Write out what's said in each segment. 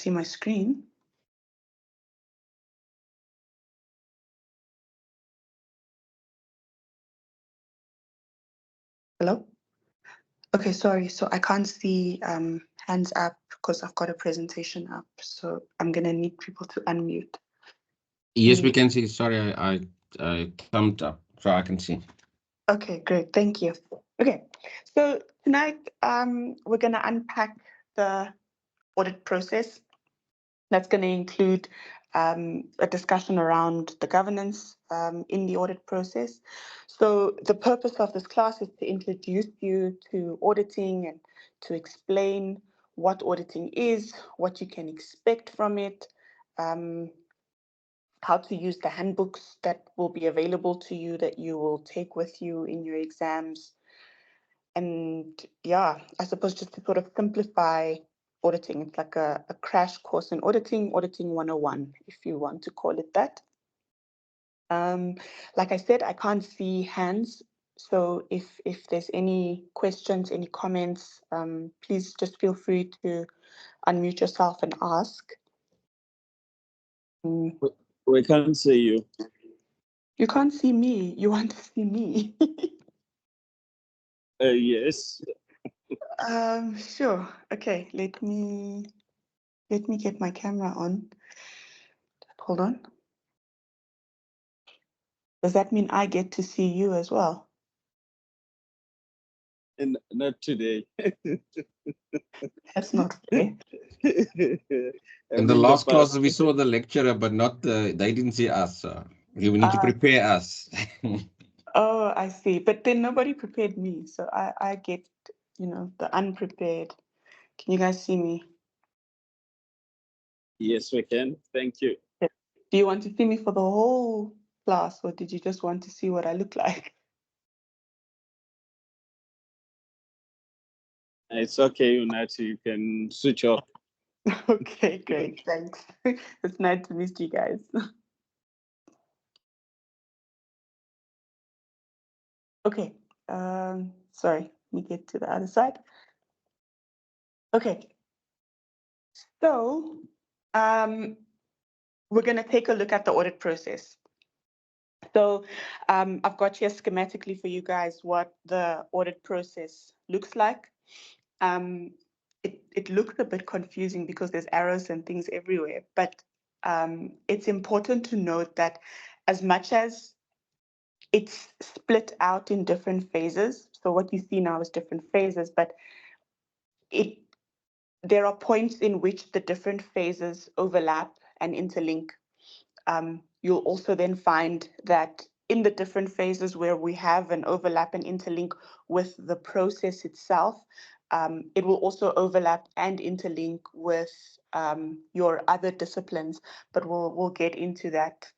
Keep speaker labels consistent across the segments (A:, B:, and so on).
A: see my screen. Hello? Okay, sorry. So I can't see hands up because I've got a presentation up. So I'm going to need people to unmute.
B: Yes, we can see. Sorry, I thumbed up so I can see.
A: Okay, great. Thank you. Okay, so tonight we're going to unpack the audit process. That's going to include a discussion around the governance in the audit process. So the purpose of this class is to introduce you to auditing and to explain what auditing is, what you can expect from it, how to use the handbooks that will be available to you that you will take with you in your exams. And yeah, I suppose just to sort of simplify auditing, it's like a crash course in auditing 101, if you want to call it that. Like I said, I can't see hands. So if there's any questions, any comments, please just feel free to unmute yourself and ask.
C: We can't see you.
A: You can't see me. You want to see me?
C: Yes.
A: Sure. Okay, let me get my camera on. Hold on. Does that mean I get to see you as well?
C: And not today.
A: That's not fair.
B: In the last class, we saw the lecturer, but not they didn't see us. So you need to prepare us.
A: Oh, I see. But then nobody prepared me. So I get, the unprepared. Can you guys see me?
C: Yes, we can. Thank you.
A: Do you want to see me for the whole class, or did you just want to see what I look like?
C: It's okay, Unati. You can switch off.
A: Okay, great. Thanks. It's nice to meet you guys. Okay. Sorry, let me get to the other side. Okay. So we're going to take a look at the audit process. So I've got here schematically for you guys what the audit process looks like. It looks a bit confusing because there's arrows and things everywhere, but it's important to note that as much as it's split out in different phases, so what you see now is different phases, but there are points in which the different phases overlap and interlink. You'll also then find that in the different phases where we have an overlap and interlink with the process itself, it will also overlap and interlink with your other disciplines, but we'll get into that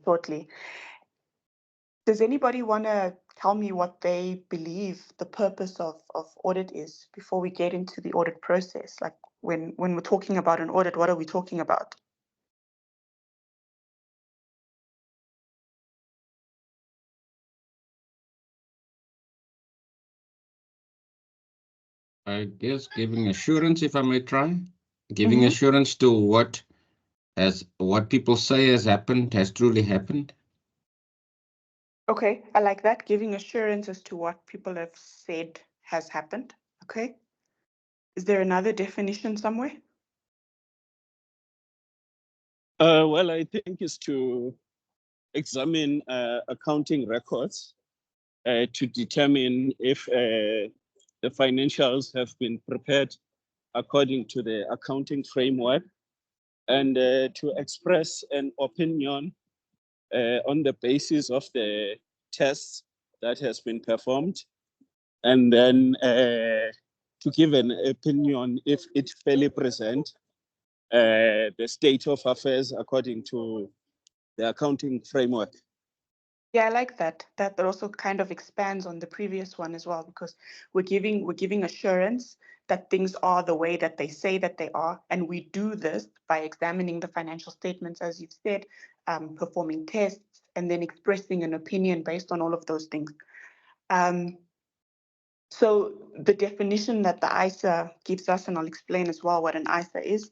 A: shortly. Does anybody want to tell me what they believe the purpose of audit is before we get into the audit process? Like when we're talking about an audit, what are we talking about?
B: I guess giving assurance, if I may try, giving assurance to what people say has happened, has truly happened.
A: Okay, I like that. Giving assurance as to what people have said has happened. Okay. Is there another definition somewhere?
C: Well, I think it's to examine accounting records to determine if the financials have been prepared according to the accounting framework, and to express an opinion on the basis of the tests that has been performed, and then to give an opinion if it fairly present the state of affairs according to the accounting framework.
A: Yeah, I like that. That also kind of expands on the previous one as well, because we're giving assurance that things are the way that they say that they are, and we do this by examining the financial statements, as you've said, performing tests, and then expressing an opinion based on all of those things. So the definition that the ISA gives us, and I'll explain as well what an ISA is.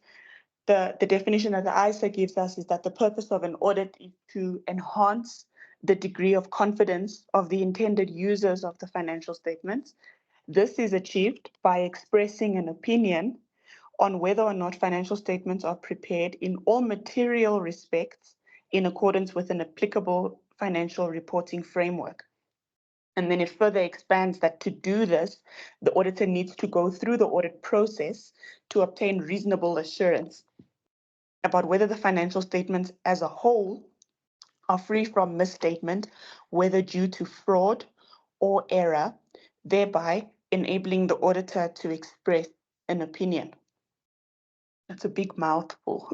A: The definition that the ISA gives us is that the purpose of an audit is to enhance the degree of confidence of the intended users of the financial statements. This is achieved by expressing an opinion on whether or not financial statements are prepared in all material respects in accordance with an applicable financial reporting framework. And then it further expands that to do this, the auditor needs to go through the audit process to obtain reasonable assurance about whether the financial statements as a whole are free from misstatement, whether due to fraud or error, thereby enabling the auditor to express an opinion. That's a big mouthful.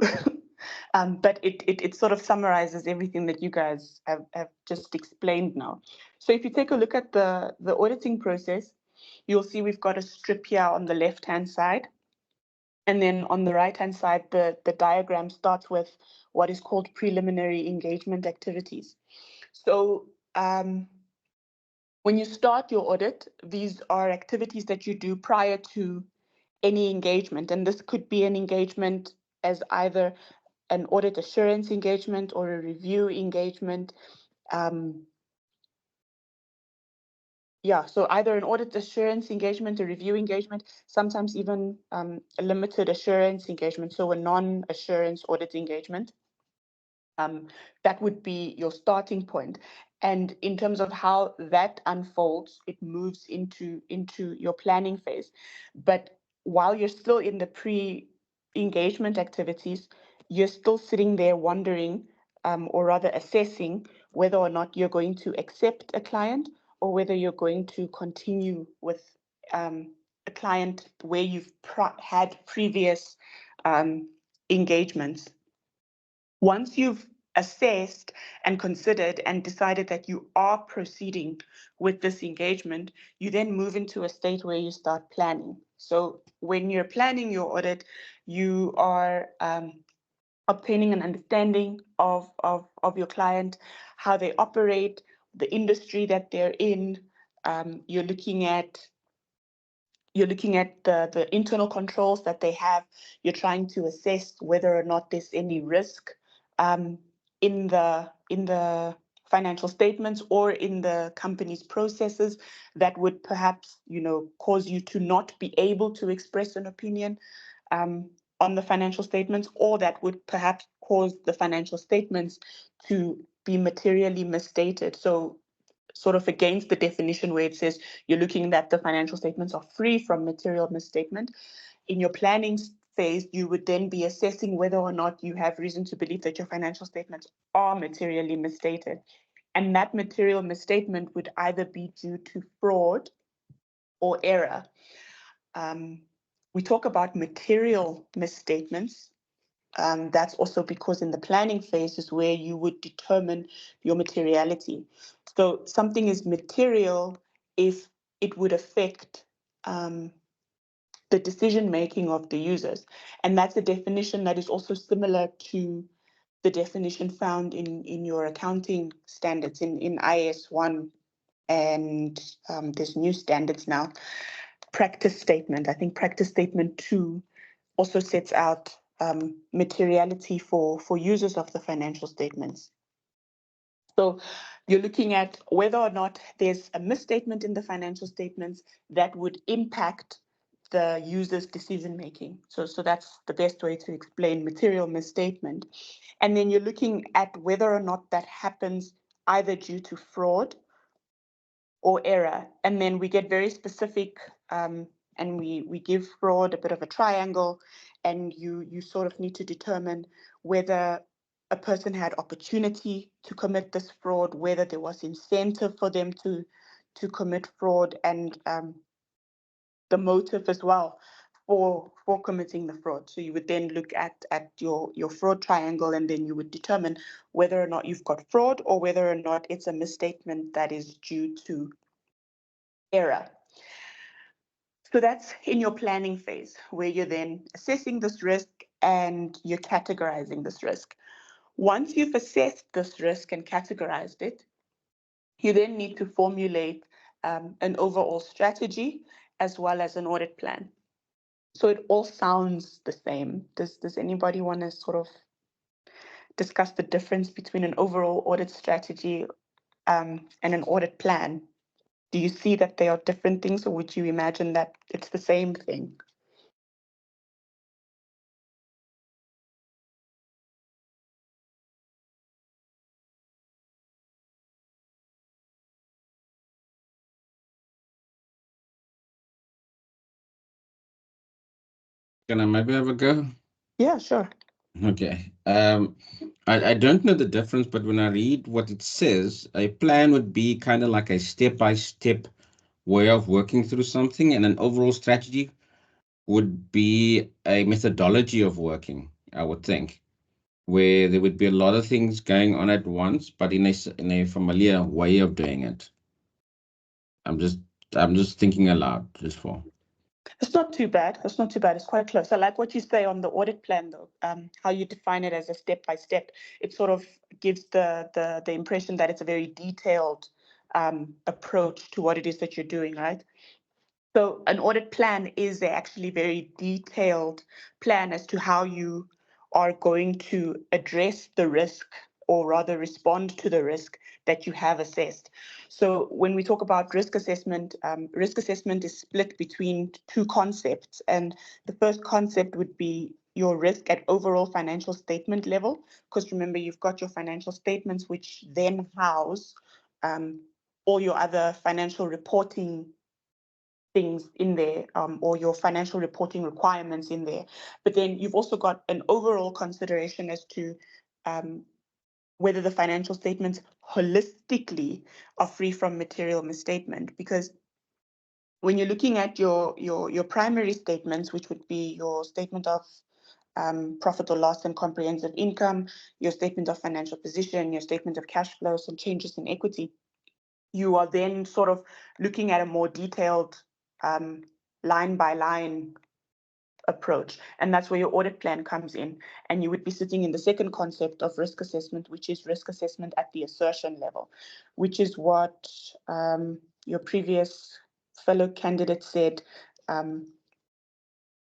A: But it sort of summarizes everything that you guys have just explained now. So if you take a look at the auditing process, you'll see we've got a strip here on the left-hand side. And then on the right-hand side, the diagram starts with what is called preliminary engagement activities. So when you start your audit, these are activities that you do prior to any engagement. And this could be an engagement as either an audit assurance engagement or a review engagement. So either an audit assurance engagement, a review engagement, sometimes even a limited assurance engagement, so a non-assurance audit engagement. That would be your starting point. And in terms of how that unfolds, it moves into your planning phase. But while you're still in the pre-engagement activities, you're still sitting there wondering, or rather assessing, whether or not you're going to accept a client or whether you're going to continue with a client where you've had previous engagements. Once you've assessed and considered and decided that you are proceeding with this engagement, you then move into a state where you start planning. So when you're planning your audit, you are obtaining an understanding of your client, how they operate, the industry that they're in. You're looking at the internal controls that they have. You're trying to assess whether or not there's any risk in the financial statements or in the company's processes that would perhaps, cause you to not be able to express an opinion on the financial statements, or that would perhaps cause the financial statements to be materially misstated. So sort of against the definition where it says you're looking that the financial statements are free from material misstatement. In your planning phase, you would then be assessing whether or not you have reason to believe that your financial statements are materially misstated. And that material misstatement would either be due to fraud or error. We talk about material misstatements. That's also because in the planning phase is where you would determine your materiality. So something is material if it would affect the decision making of the users. And that's a definition that is also similar to the definition found in your accounting standards in IAS 1, and there's new standards now. Practice statement. I think practice statement 2 also sets out materiality for users of the financial statements. So you're looking at whether or not there's a misstatement in the financial statements that would impact the user's decision making. So that's the best way to explain material misstatement. And then you're looking at whether or not that happens either due to fraud or error. And then we get very specific, and we give fraud a bit of a triangle, and you sort of need to determine whether a person had opportunity to commit this fraud, whether there was incentive for them to commit fraud, and the motive as well for committing the fraud. So you would then look at your fraud triangle, and then you would determine whether or not you've got fraud or whether or not it's a misstatement that is due to error. So that's in your planning phase, where you're then assessing this risk and you're categorizing this risk. Once you've assessed this risk and categorized it, you then need to formulate an overall strategy, as well as an audit plan. So it all sounds the same. Does anybody want to sort of discuss the difference between an overall audit strategy and an audit plan? Do you see that they are different things, or would you imagine that it's the same thing?
B: Can I maybe have a go?
A: Yeah, sure.
B: Okay. I don't know the difference, but when I read what it says, a plan would be kind of like a step-by-step way of working through something, and an overall strategy would be a methodology of working, I would think, where there would be a lot of things going on at once, but in a familiar way of doing it. I'm just thinking aloud, just for.
A: It's not too bad. It's not too bad. It's quite close. I like what you say on the audit plan, though. How you define it as a step by step. It sort of gives the impression that it's a very detailed approach to what it is that you're doing, right? So an audit plan is actually very detailed plan as to how you are going to address the risk, or rather respond to the risk that you have assessed. So when we talk about risk assessment is split between two concepts. And the first concept would be your risk at overall financial statement level. Because remember, you've got your financial statements, which then house all your other financial reporting things in there, or your financial reporting requirements in there. But then you've also got an overall consideration as to whether the financial statements holistically are free from material misstatement. Because when you're looking at your primary statements, which would be your statement of profit or loss and comprehensive income, your statement of financial position, your statement of cash flows and changes in equity, you are then sort of looking at a more detailed line by line approach. And that's where your audit plan comes in. And you would be sitting in the second concept of risk assessment, which is risk assessment at the assertion level, which is what your previous fellow candidate said,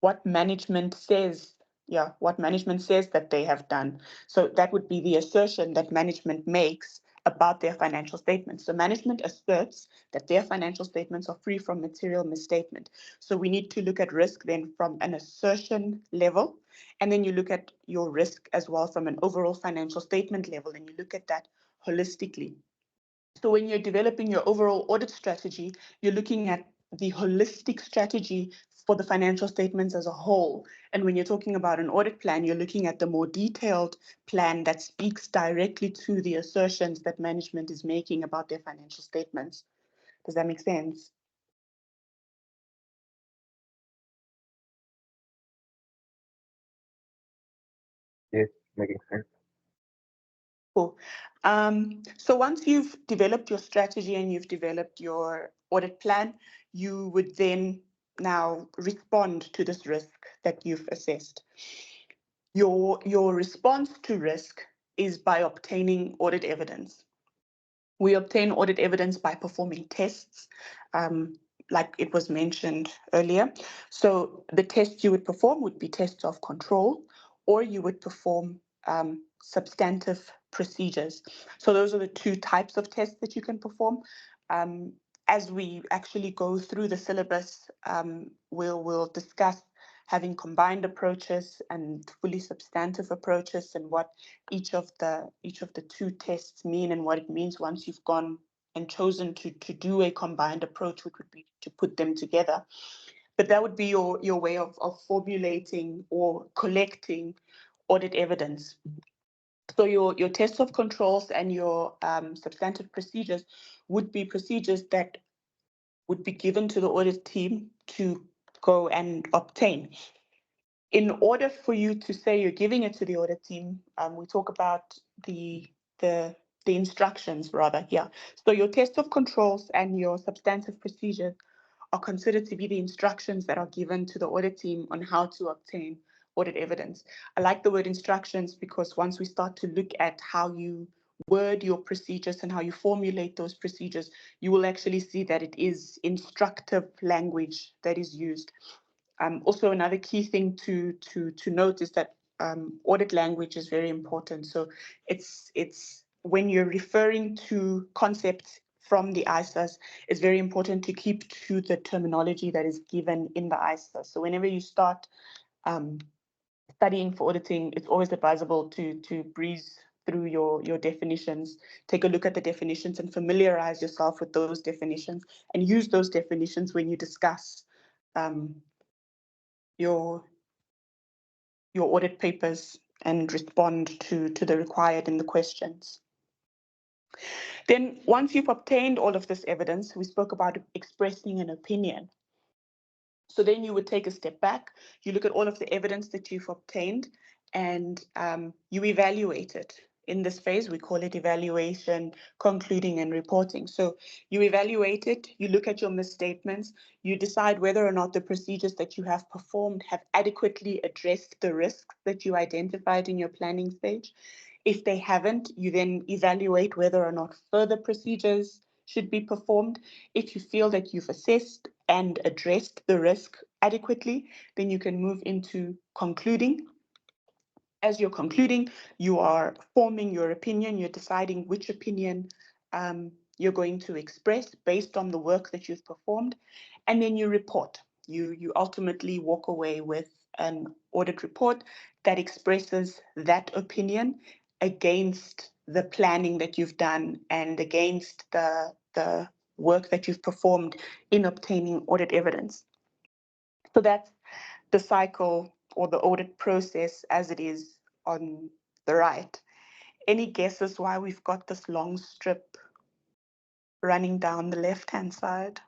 A: what management says. Yeah, what management says that they have done. So that would be the assertion that management makes about their financial statements. So management asserts that their financial statements are free from material misstatement. So we need to look at risk then from an assertion level, and then you look at your risk as well from an overall financial statement level, and you look at that holistically. So when you're developing your overall audit strategy, you're looking at the holistic strategy for the financial statements as a whole. And when you're talking about an audit plan, you're looking at the more detailed plan that speaks directly to the assertions that management is making about their financial statements. Does that make sense?
D: Yes, making sense.
A: Cool. So once you've developed your strategy and you've developed your audit plan, you would then now respond to this risk that you've assessed. Your response to risk is by obtaining audit evidence. We obtain audit evidence by performing tests, like it was mentioned earlier. So the tests you would perform would be tests of control, or you would perform substantive procedures. So those are the two types of tests that you can perform. As we actually go through the syllabus, we'll discuss having combined approaches and fully substantive approaches, and what each of the two tests mean, and what it means once you've gone and chosen to do a combined approach, which would be to put them together. But that would be your way of formulating or collecting audit evidence. So your tests of controls and your substantive procedures would be procedures that would be given to the audit team to go and obtain. In order for you to say you're giving it to the audit team, we talk about the instructions rather. Yeah. So your test of controls and your substantive procedures are considered to be the instructions that are given to the audit team on how to obtain audit evidence. I like the word instructions because once we start to look at how you word your procedures and how you formulate those procedures, you will actually see that it is instructive language that is used. Also, another key thing to note is that audit language is very important. So it's when you're referring to concepts from the ISAs, it's very important to keep to the terminology that is given in the ISA. So whenever you start studying for auditing, it's always advisable to breeze through your definitions, take a look at the definitions and familiarize yourself with those definitions and use those definitions when you discuss your audit papers and respond to the required in the questions. Then once you've obtained all of this evidence, we spoke about expressing an opinion. So then you would take a step back, you look at all of the evidence that you've obtained, and you evaluate it. In this phase, we call it evaluation, concluding, and reporting. So you evaluate it, you look at your misstatements, you decide whether or not the procedures that you have performed have adequately addressed the risks that you identified in your planning stage. If they haven't, you then evaluate whether or not further procedures should be performed. If you feel that you've assessed and addressed the risk adequately, then you can move into concluding. As you're concluding, you are forming your opinion, you're deciding which opinion you're going to express based on the work that you've performed, and then you report. You ultimately walk away with an audit report that expresses that opinion against the planning that you've done and against the work that you've performed in obtaining audit evidence. So that's the cycle or the audit process as it is on the right. Any guesses why we've got this long strip running down the left-hand side?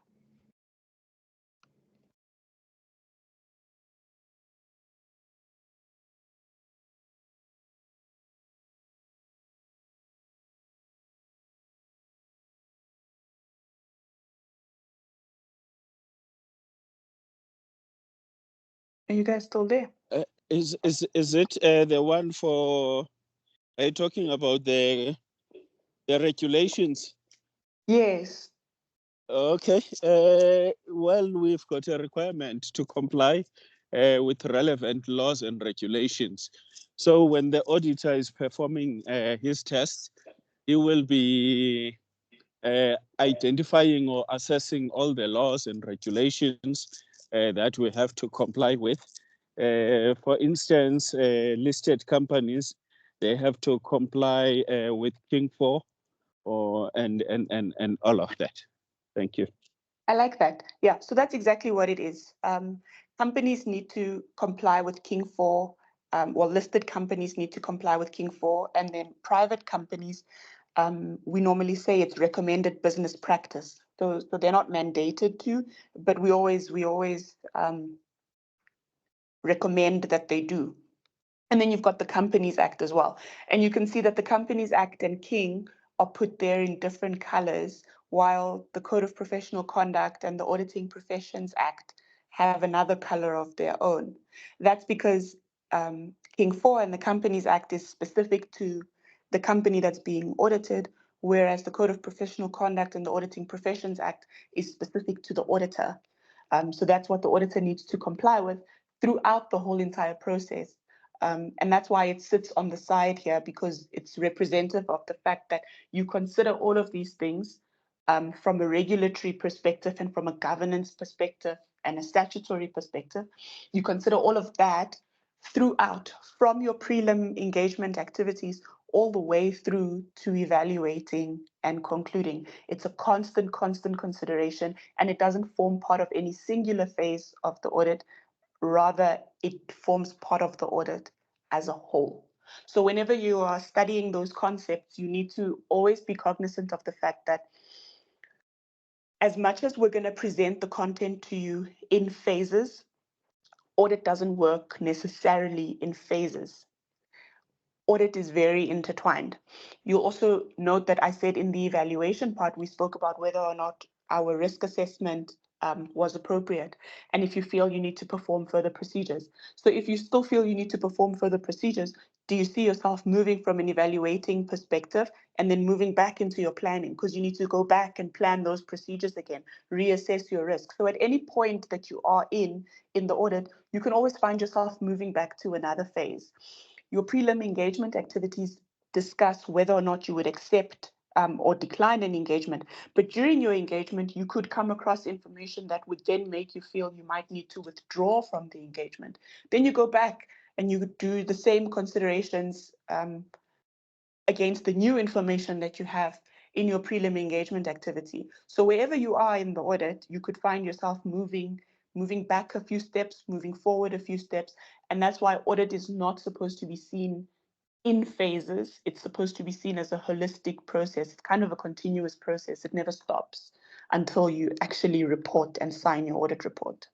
A: Are you guys still there?
C: Is it the one for? Are you talking about the regulations?
A: Yes.
C: Okay. Well, we've got a requirement to comply with relevant laws and regulations. So when the auditor is performing his tests, he will be identifying or assessing all the laws and regulations that we have to comply with. For instance, listed companies, they have to comply with King 4 and all of that. Thank you.
A: I like that. Yeah, so that's exactly what it is. Companies need to comply with King 4. Well, listed companies need to comply with King 4, and then private companies, we normally say it's recommended business practice. So they're not mandated to, but we always recommend that they do. And then you've got the Companies Act as well. And you can see that the Companies Act and King are put there in different colors, while the Code of Professional Conduct and the Auditing Professions Act have another color of their own. That's because King 4 and the Companies Act is specific to the company that's being audited, whereas the Code of Professional Conduct and the Auditing Professions Act is specific to the auditor. So that's what the auditor needs to comply with throughout the whole entire process. And that's why it sits on the side here, because it's representative of the fact that you consider all of these things from a regulatory perspective and from a governance perspective and a statutory perspective. You consider all of that throughout, from your prelim engagement activities all the way through to evaluating and concluding. It's a constant consideration, and it doesn't form part of any singular phase of the audit. Rather, it forms part of the audit as a whole. So whenever you are studying those concepts, you need to always be cognizant of the fact that as much as we're going to present the content to you in phases, audit doesn't work necessarily in phases. Audit is very intertwined. You'll also note that I said in the evaluation part, we spoke about whether or not our risk assessment was appropriate, and if you feel you need to perform further procedures. So if you still feel you need to perform further procedures, do you see yourself moving from an evaluating perspective and then moving back into your planning? Because you need to go back and plan those procedures again, reassess your risk. So at any point that you are in the audit, you can always find yourself moving back to another phase. Your prelim engagement activities discuss whether or not you would accept or decline an engagement. But during your engagement, you could come across information that would then make you feel you might need to withdraw from the engagement. Then you go back and you do the same considerations against the new information that you have in your prelim engagement activity. So wherever you are in the audit, you could find yourself moving back a few steps, moving forward a few steps. And that's why audit is not supposed to be seen in phases. It's supposed to be seen as a holistic process. It's kind of a continuous process. It never stops until you actually report and sign your audit report.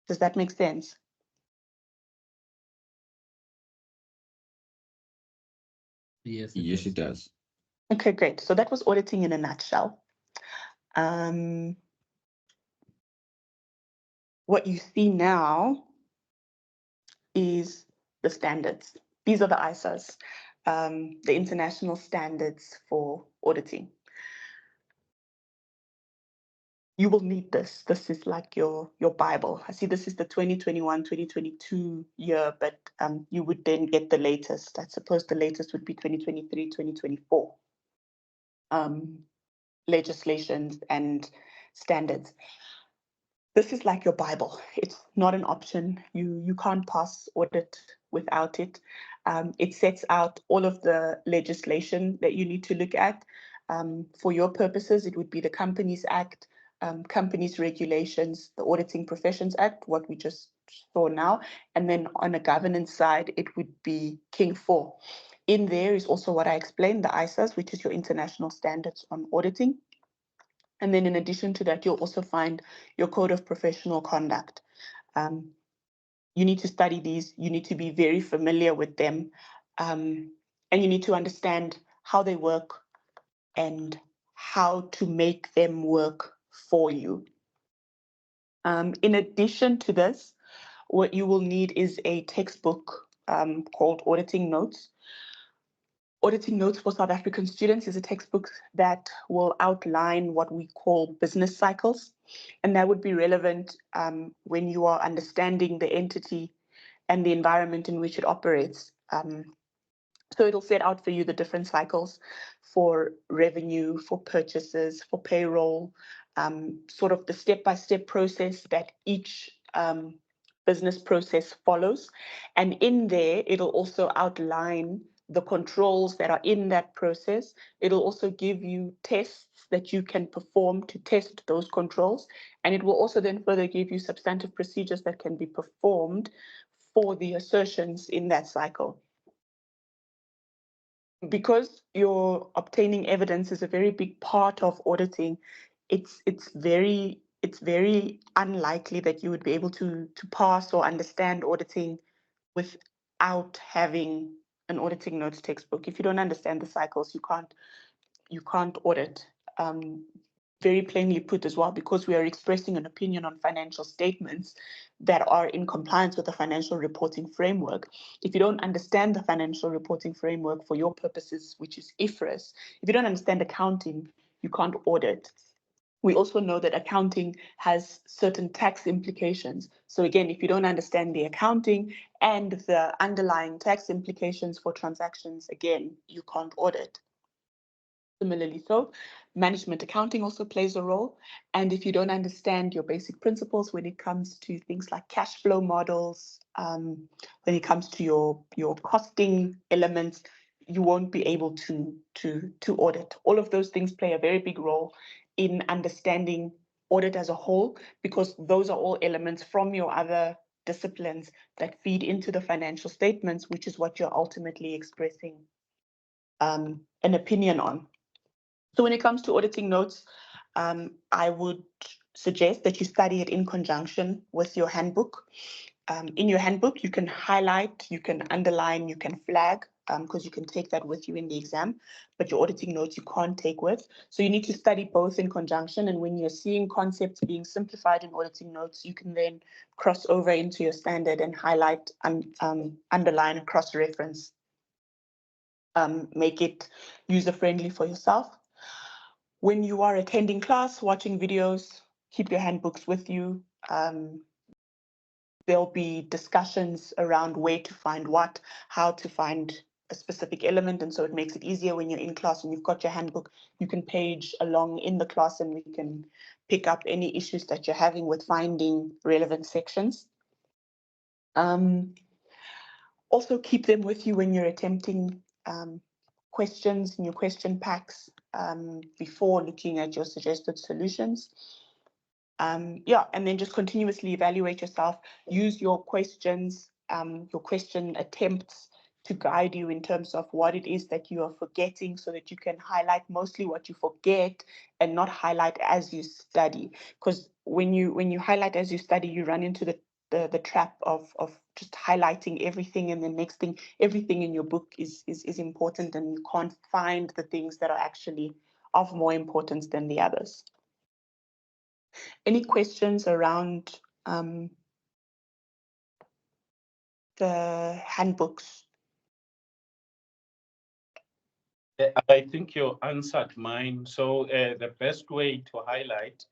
A: Does that make sense?
E: Yes,
B: Yes, it does.
A: Okay, great. So that was auditing in a nutshell. What you see now is the standards. These are the ISAs, the international standards for auditing. You will need this. This is like your Bible. I see this is the 2021-2022 year, but you would then get the latest. I suppose the latest would be 2023-2024 legislations and standards. This is like your Bible. It's not an option. You can't pass audit without it. It sets out all of the legislation that you need to look at. For your purposes, it would be the Companies Act, companies regulations, the Auditing Professions Act, what we just saw now. And then on a governance side, it would be King 4. In there is also what I explained, the ISAs, which is your international standards on auditing. And then in addition to that, you'll also find your code of professional conduct. You need to study these, you need to be very familiar with them, and you need to understand how they work and how to make them work for you. In addition to this, what you will need is a textbook called Auditing Notes. Auditing Notes for South African Students is a textbook that will outline what we call business cycles, and that would be relevant when you are understanding the entity and the environment in which it operates. So it'll set out for you the different cycles for revenue, for purchases, for payroll, sort of the step-by-step process that each business process follows. And in there, it'll also outline the controls that are in that process. It'll also give you tests that you can perform to test those controls. And it will also then further give you substantive procedures that can be performed for the assertions in that cycle. Because you're obtaining evidence is a very big part of auditing, it's very unlikely that you would be able to pass or understand auditing without having an auditing notes textbook. If you don't understand the cycles, you can't audit. Very plainly put as well, because we are expressing an opinion on financial statements that are in compliance with the financial reporting framework. If you don't understand the financial reporting framework for your purposes, which is IFRS, if you don't understand accounting, you can't audit. We also know that accounting has certain tax implications. So again, if you don't understand the accounting and the underlying tax implications for transactions, again, you can't audit. Similarly, so management accounting also plays a role. And if you don't understand your basic principles when it comes to things like cash flow models, when it comes to your costing elements, you won't be able to audit. All of those things play a very big role in understanding audit as a whole, because those are all elements from your other disciplines that feed into the financial statements, which is what you're ultimately expressing an opinion on. So when it comes to auditing notes, I would suggest that you study it in conjunction with your handbook. In your handbook, you can highlight, you can underline, you can flag because you can take that with you in the exam, but your auditing notes you can't take with. So you need to study both in conjunction. And when you're seeing concepts being simplified in auditing notes, you can then cross over into your standard and highlight, underline, and cross-reference. Make it user-friendly for yourself. When you are attending class, watching videos, keep your handbooks with you. There'll be discussions around where to find what, how to find a specific element. And so it makes it easier when you're in class and you've got your handbook, you can page along in the class and we can pick up any issues that you're having with finding relevant sections. Also keep them with you when you're attempting questions in your question packs before looking at your suggested solutions. Yeah, and then just continuously evaluate yourself. Use your questions, your question attempts to guide you in terms of what it is that you are forgetting so that you can highlight mostly what you forget and not highlight as you study. Because when you highlight as you study, you run into the trap of just highlighting everything, and the next thing, everything in your book is important, and you can't find the things that are actually of more importance than the others. Any questions around the handbooks?
C: I think you answered mine. So the best way to highlight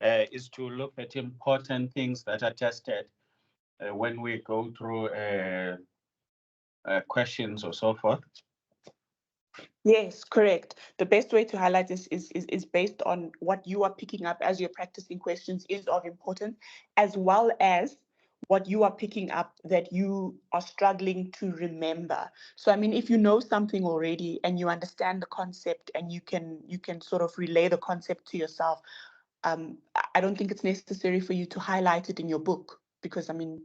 C: is to look at important things that are tested when we go through questions or so forth.
A: Yes, correct. The best way to highlight this is based on what you are picking up as you're practicing questions is of importance, as well as what you are picking up that you are struggling to remember. So, I mean, if you know something already and you understand the concept and you can sort of relay the concept to yourself, I don't think it's necessary for you to highlight it in your book because, I mean,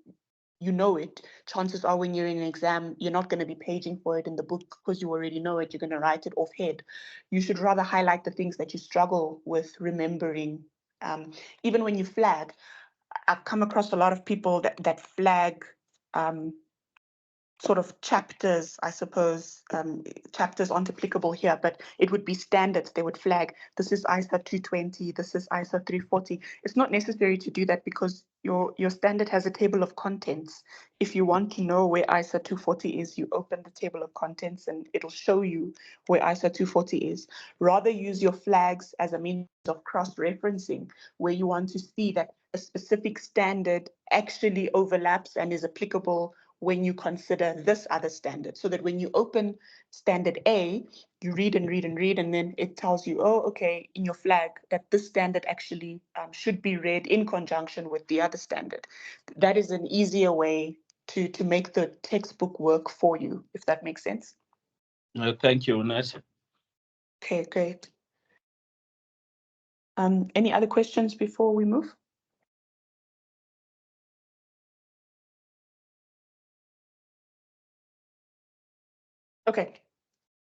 A: you know it. Chances are when you're in an exam, you're not going to be paging for it in the book because you already know it. You're going to write it off head. You should rather highlight the things that you struggle with remembering. Even when you flag, I've come across a lot of people that flag sort of chapters, I suppose. Chapters aren't applicable here, but it would be standards. They would flag, this is ISA 220, this is ISA 340. It's not necessary to do that because your standard has a table of contents. If you want to know where ISA 240 is, you open the table of contents and it'll show you where ISA 240 is. Rather use your flags as a means of cross-referencing, where you want to see that a specific standard actually overlaps and is applicable when you consider this other standard, so that when you open standard A, you read and read and read, and then it tells you, oh, okay, in your flag that this standard actually should be read in conjunction with the other standard. That is an easier way to make the textbook work for you, if that makes sense.
C: Thank you, Nat.
A: Okay, great. Any other questions before we move? Okay.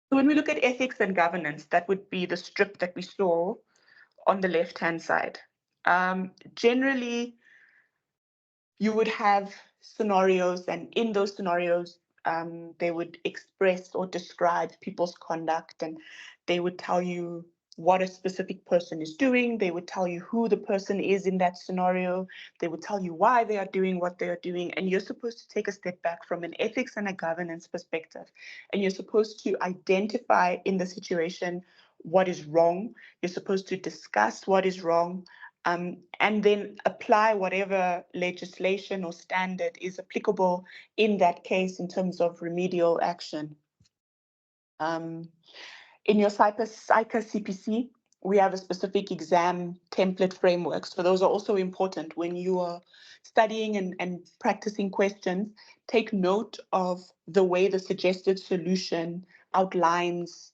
A: So when we look at ethics and governance, that would be the strip that we saw on the left-hand side. Generally, you would have scenarios, and in those scenarios, they would express or describe people's conduct, and they would tell you what a specific person is doing. They would tell you who the person is in that scenario. They would tell you why they are doing what they are doing. And you're supposed to take a step back from an ethics and a governance perspective. And you're supposed to identify in the situation what is wrong. You're supposed to discuss what is wrong. And then apply whatever legislation or standard is applicable in that case in terms of remedial action. In your CIPA CPC, we have a specific exam template framework. So those are also important when you are studying and practicing questions. Take note of the way the suggested solution outlines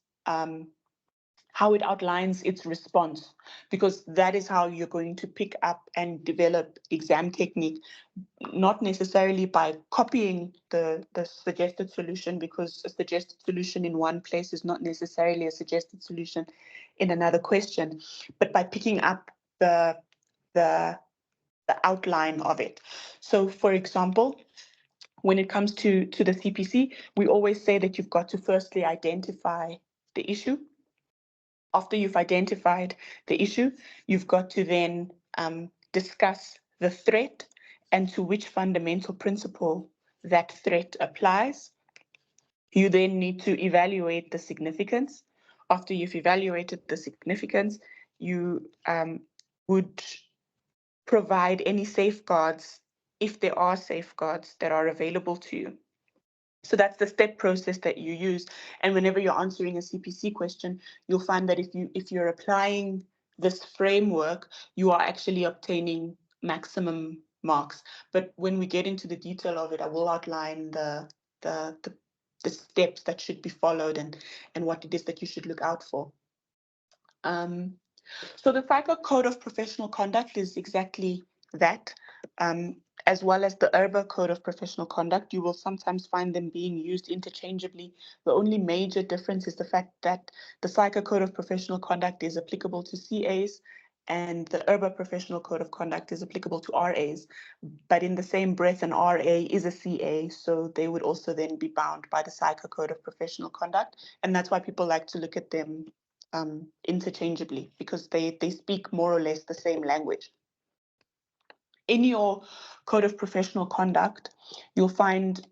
A: how it outlines its response, because that is how you're going to pick up and develop exam technique, not necessarily by copying the suggested solution, because a suggested solution in one place is not necessarily a suggested solution in another question, but by picking up the outline of it. So for example, when it comes to the CPC, we always say that you've got to firstly identify the issue. After you've identified the issue, you've got to then discuss the threat and to which fundamental principle that threat applies. You then need to evaluate the significance. After you've evaluated the significance, you would provide any safeguards, if there are safeguards that are available to you. So that's the step process that you use. And whenever you're answering a CPC question, you'll find that if you're applying this framework, you are actually obtaining maximum marks. But when we get into the detail of it, I will outline the steps that should be followed and what it is that you should look out for. So the FICA Code of Professional Conduct is exactly that. As well as the URBA Code of Professional Conduct, you will sometimes find them being used interchangeably. The only major difference is the fact that the FICA Code of Professional Conduct is applicable to CAs and the URBA Professional Code of Conduct is applicable to RAs. But in the same breath, an RA is a CA, so they would also then be bound by the FICA Code of Professional Conduct. And that's why people like to look at them interchangeably, because they speak more or less the same language. In your Code of Professional Conduct, you'll find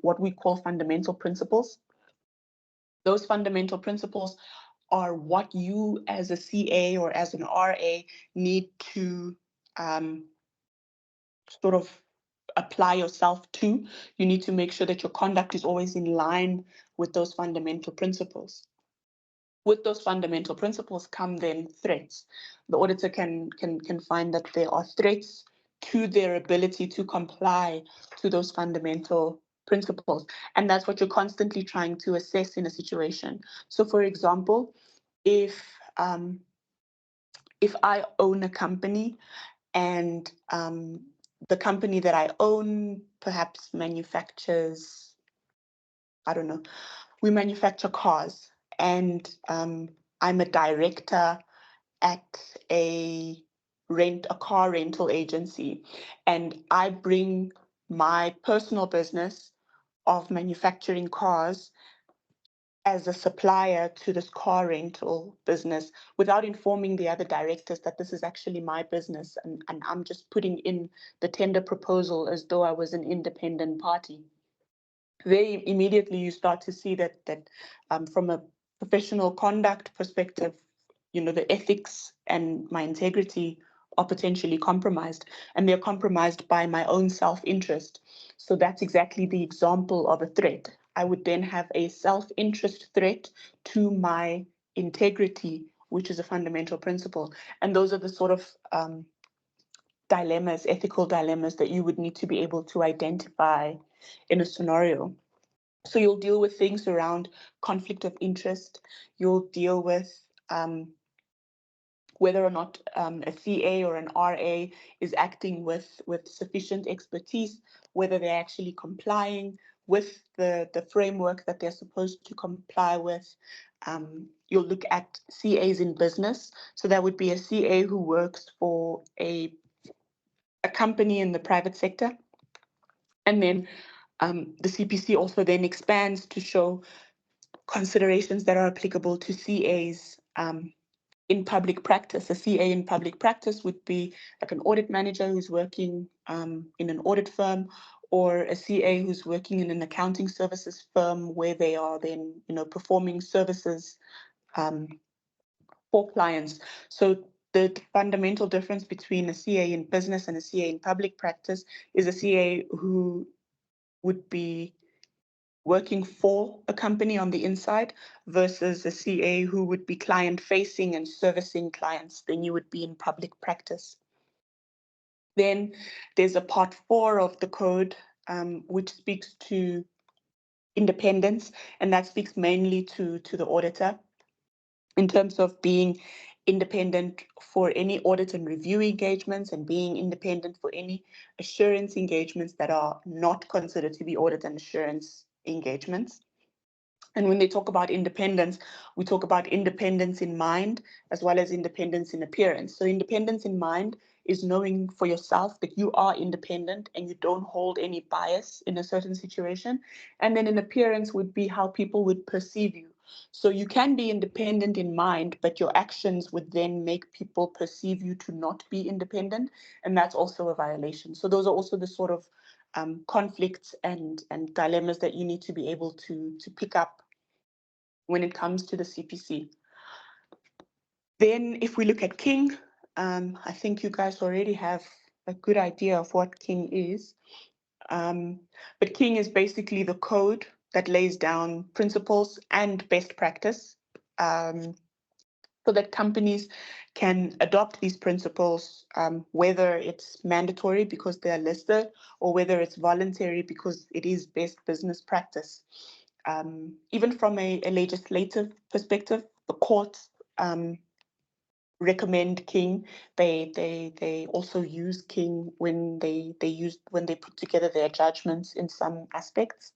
A: what we call fundamental principles. Those fundamental principles are what you as a CA or as an RA need to sort of apply yourself to. You need to make sure that your conduct is always in line with those fundamental principles. With those fundamental principles come then threats. The auditor can find that there are threats to their ability to comply to those fundamental principles. And that's what you're constantly trying to assess in a situation. So for example, if I own a company and the company that I own perhaps manufactures, I don't know, we manufacture cars, and I'm a director at a car rental agency, and I bring my personal business of manufacturing cars as a supplier to this car rental business without informing the other directors that this is actually my business, and I'm just putting in the tender proposal as though I was an independent party. Very immediately you start to see that from a professional conduct perspective, the ethics and my integrity are potentially compromised, and they're compromised by my own self-interest. So that's exactly the example of a threat. I would then have a self-interest threat to my integrity, which is a fundamental principle. And those are the sort of dilemmas, ethical dilemmas, that you would need to be able to identify in a scenario. So you'll deal with things around conflict of interest. You'll deal with whether or not a CA or an RA is acting with sufficient expertise, whether they're actually complying with the framework that they're supposed to comply with. You'll look at CAs in business. So that would be a CA who works for a company in the private sector. And then the CPC also then expands to show considerations that are applicable to CAs in public practice. A CA in public practice would be like an audit manager who's working in an audit firm, or a CA who's working in an accounting services firm where they are then, performing services for clients. So the fundamental difference between a CA in business and a CA in public practice is a CA who would be working for a company on the inside versus a CA who would be client facing and servicing clients. Then you would be in public practice. Then there's a part 4 of the code, which speaks to independence, and that speaks mainly to the auditor in terms of being independent for any audit and review engagements, and being independent for any assurance engagements that are not considered to be audit and assurance engagements. And when they talk about independence, we talk about independence in mind as well as independence in appearance. So independence in mind is knowing for yourself that you are independent and you don't hold any bias in a certain situation. And then an appearance would be how people would perceive you. So you can be independent in mind, but your actions would then make people perceive you to not be independent. And that's also a violation. So those are also the sort of conflicts and dilemmas that you need to be able to pick up when it comes to the CPC. Then if we look at King, I think you guys already have a good idea of what King is. But King is basically the code that lays down principles and best practice so that companies can adopt these principles, whether it's mandatory because they are listed or whether it's voluntary because it is best business practice. Even from a legislative perspective, the courts recommend King. They also use King when they put together their judgments in some aspects.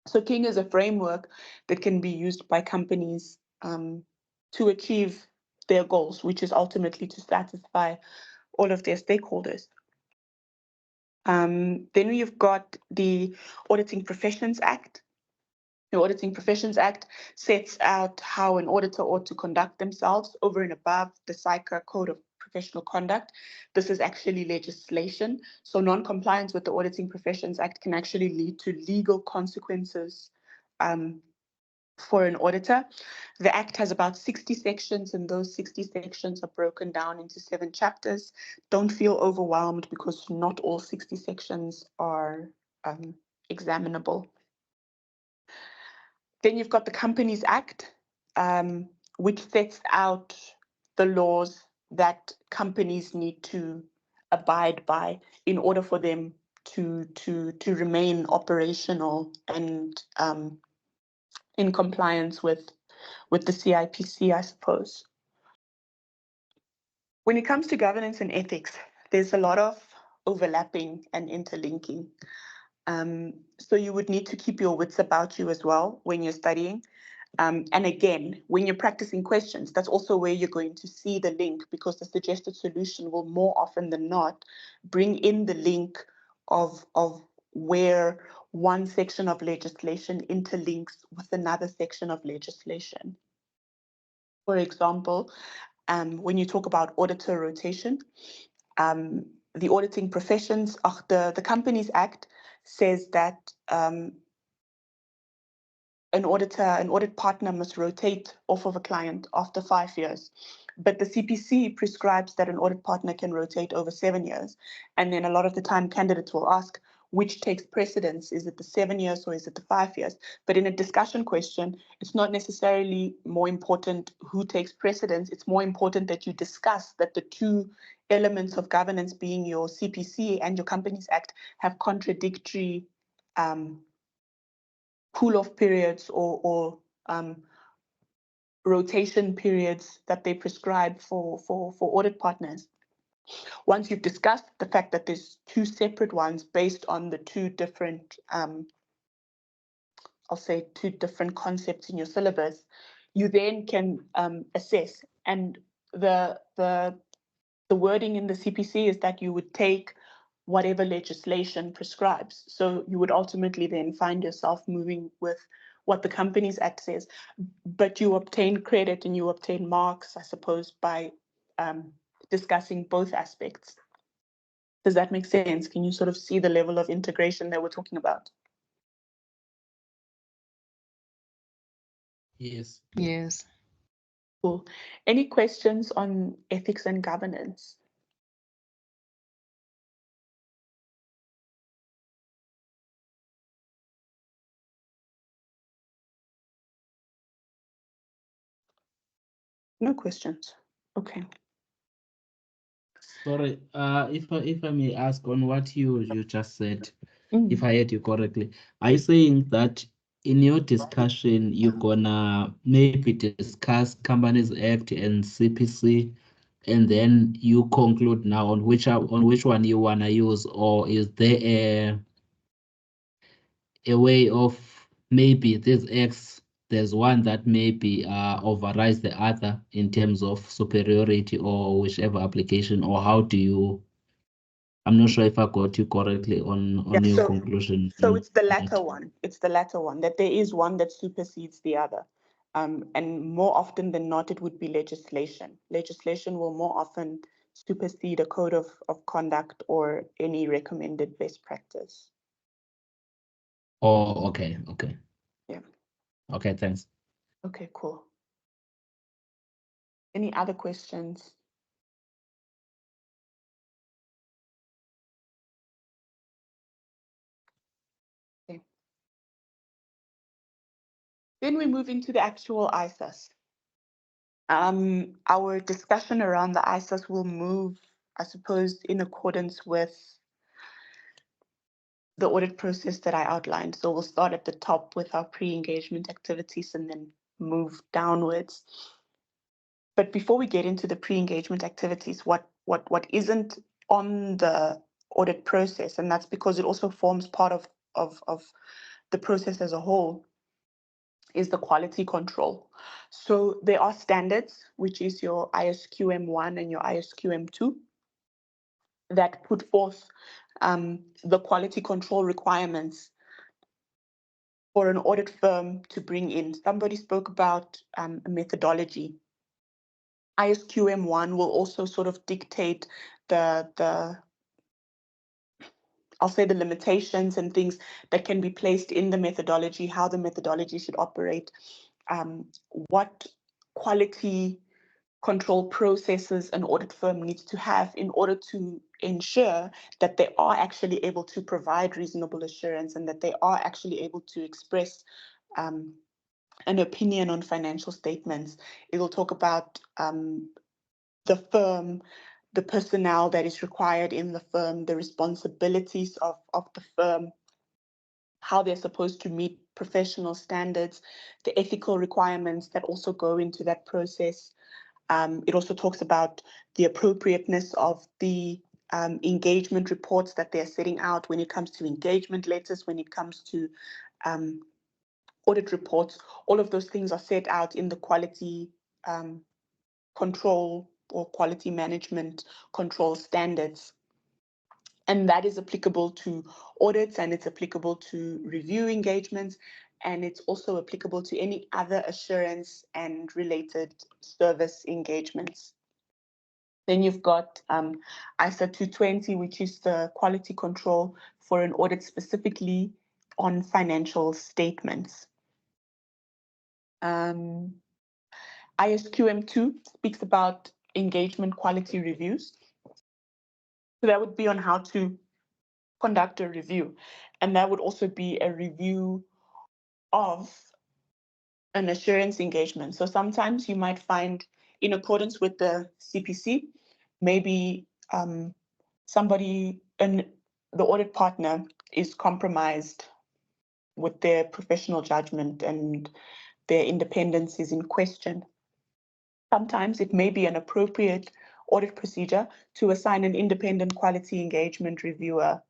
A: So King is a framework that can be used by companies to achieve their goals, which is ultimately to satisfy all of their stakeholders. Then we've got the Auditing Professions Act. The Auditing Professions Act sets out how an auditor ought to conduct themselves over and above the SICA Code of Professional Conduct. This is actually legislation. So non-compliance with the Auditing Professions Act can actually lead to legal consequences for an auditor. The Act has about 60 sections, and those 60 sections are broken down into 7 chapters. Don't feel overwhelmed because not all 60 sections are examinable. Then you've got the Companies Act, which sets out the laws that companies need to abide by in order for them to remain operational and in compliance with the CIPC, I suppose. When it comes to governance and ethics, there's a lot of overlapping and interlinking. So you would need to keep your wits about you as well when you're studying. And again, when you're practicing questions, that's also where you're going to see the link, because the suggested solution will more often than not bring in the link of where one section of legislation interlinks with another section of legislation. For example, when you talk about auditor rotation, the Auditing Professions, the Companies Act says that an audit partner must rotate off of a client after 5 years. But the CPC prescribes that an audit partner can rotate over 7 years. And then a lot of the time candidates will ask, which takes precedence? Is it the 7 years or is it the 5 years? But in a discussion question, it's not necessarily more important who takes precedence. It's more important that you discuss that the two elements of governance, being your CPC and your Companies Act, have contradictory cool-off periods or rotation periods that they prescribe for audit partners. Once you've discussed the fact that there's two separate ones based on the two different, I'll say two different concepts in your syllabus, you then can assess. And the wording in the CPC is that you would take whatever legislation prescribes. So you would ultimately then find yourself moving with what the Companies Act says, but you obtain credit and you obtain marks, I suppose, by discussing both aspects. Does that make sense? Can you sort of see the level of integration that we're talking about?
E: Yes.
F: Yes.
A: Cool. Any questions on ethics and governance? No questions. Okay.
E: Sorry, if I may ask on what you just said,
A: Mm.
E: if I heard you correctly, are you saying that in your discussion you're gonna maybe discuss Companies Act and CPC, and then you conclude now on which one you wanna use, or is there a way of maybe these acts there's one that maybe overrides the other in terms of superiority or whichever application, or how do you? I'm not sure if I got you correctly on
A: Yeah,
E: your conclusion.
A: so it's the
E: on
A: latter
E: that.
A: one. It's the latter one, that there is one that supersedes the other. And more often than not, it would be legislation. Legislation will more often supersede a code of conduct or any recommended best practice.
E: Oh, okay, okay.
A: Yeah.
E: Okay, thanks.
A: Okay, cool. Any other questions? Okay. Then we move into the actual ISAS. Our discussion around the ISAS will move, I suppose, in accordance with the audit process that I outlined. So we'll start at the top with our pre-engagement activities and then move downwards. But before we get into the pre-engagement activities, what isn't on the audit process, and that's because it also forms part of the process as a whole, is the quality control. So there are standards, which is your ISQM1 and your ISQM2, that put forth the quality control requirements for an audit firm to bring in. Somebody spoke about a methodology. ISQM1 will also sort of dictate the I'll say the limitations and things that can be placed in the methodology, how the methodology should operate, what quality control processes an audit firm needs to have in order to ensure that they are actually able to provide reasonable assurance and that they are actually able to express an opinion on financial statements. It will talk about the firm, the personnel that is required in the firm, the responsibilities of the firm, how they're supposed to meet professional standards, the ethical requirements that also go into that process. It also talks about the appropriateness of the engagement reports that they're setting out when it comes to engagement letters, when it comes to audit reports. All of those things are set out in the quality control or quality management control standards. And that is applicable to audits, and it's applicable to review engagements, and it's also applicable to any other assurance and related service engagements. Then you've got ISA 220, which is the quality control for an audit specifically on financial statements. ISQM2 speaks about engagement quality reviews. So that would be on how to conduct a review. And that would also be a review of an assurance engagement. So sometimes you might find, in accordance with the CPC, maybe somebody, the audit partner is compromised with their professional judgment and their independence is in question. Sometimes it may be an appropriate audit procedure to assign an independent quality engagement reviewer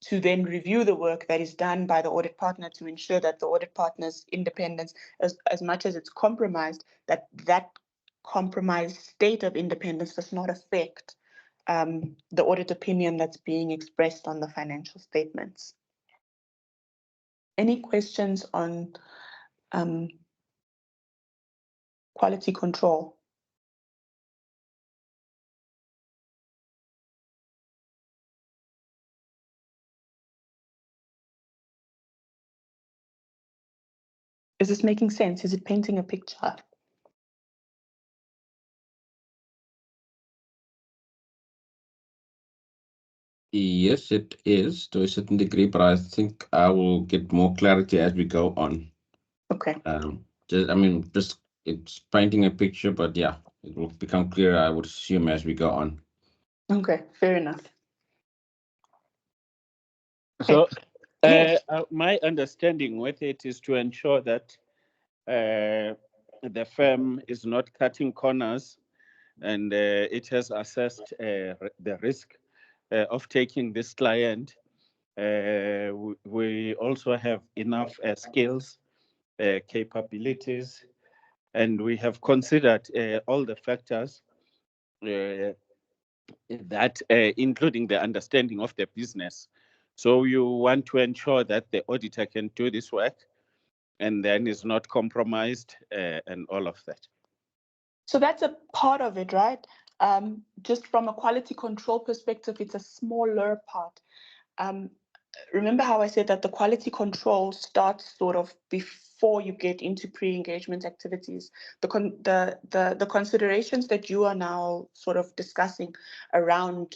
A: to then review the work that is done by the audit partner to ensure that the audit partner's independence, as much as it's compromised, that compromised state of independence does not affect the audit opinion that's being expressed on the financial statements. Any questions on quality control? Is this making sense? Is it painting a picture?
B: Yes, it is to a certain degree, but I think I will get more clarity as we go on.
A: Okay.
B: Just it's painting a picture, but yeah, it will become clearer, I would assume, as we go on.
A: Okay, fair enough.
C: So
A: Yes.
C: my understanding with it is to ensure that the firm is not cutting corners, and it has assessed the risk of taking this client. We also have enough skills capabilities, and we have considered all the factors that, including the understanding of the business. So you want to ensure that the auditor can do this work and then is not compromised and all of that.
A: So that's a part of it, right? Just from a quality control perspective, it's a smaller part. Remember how I said that the quality control starts sort of before you get into pre-engagement activities. The considerations that you are now sort of discussing around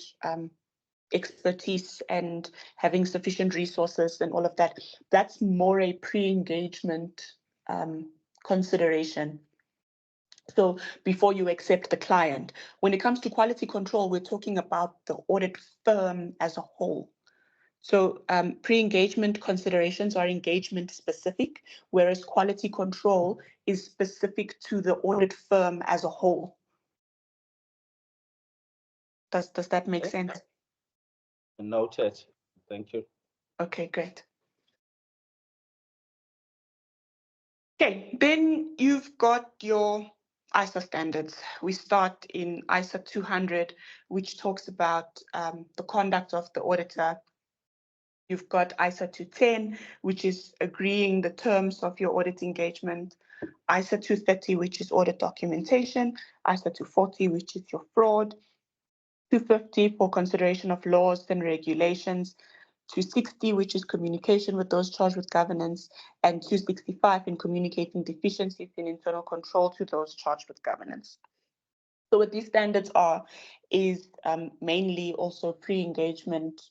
A: expertise and having sufficient resources and all of that, that's more a pre-engagement consideration. So before you accept the client, when it comes to quality control, we're talking about the audit firm as a whole. So pre-engagement considerations are engagement specific, whereas quality control is specific to the audit firm as a whole. Does that make sense?
C: Noted. Thank you.
A: Okay, great. Okay, then you've got your ISO standards. We start in ISO 200, which talks about the conduct of the auditor. You've got ISO 210, which is agreeing the terms of your audit engagement. ISO 230, which is audit documentation. ISO 240, which is your fraud. 250 for consideration of laws and regulations. 260, which is communication with those charged with governance, and 265 in communicating deficiencies in internal control to those charged with governance. So what these standards are is mainly also pre-engagement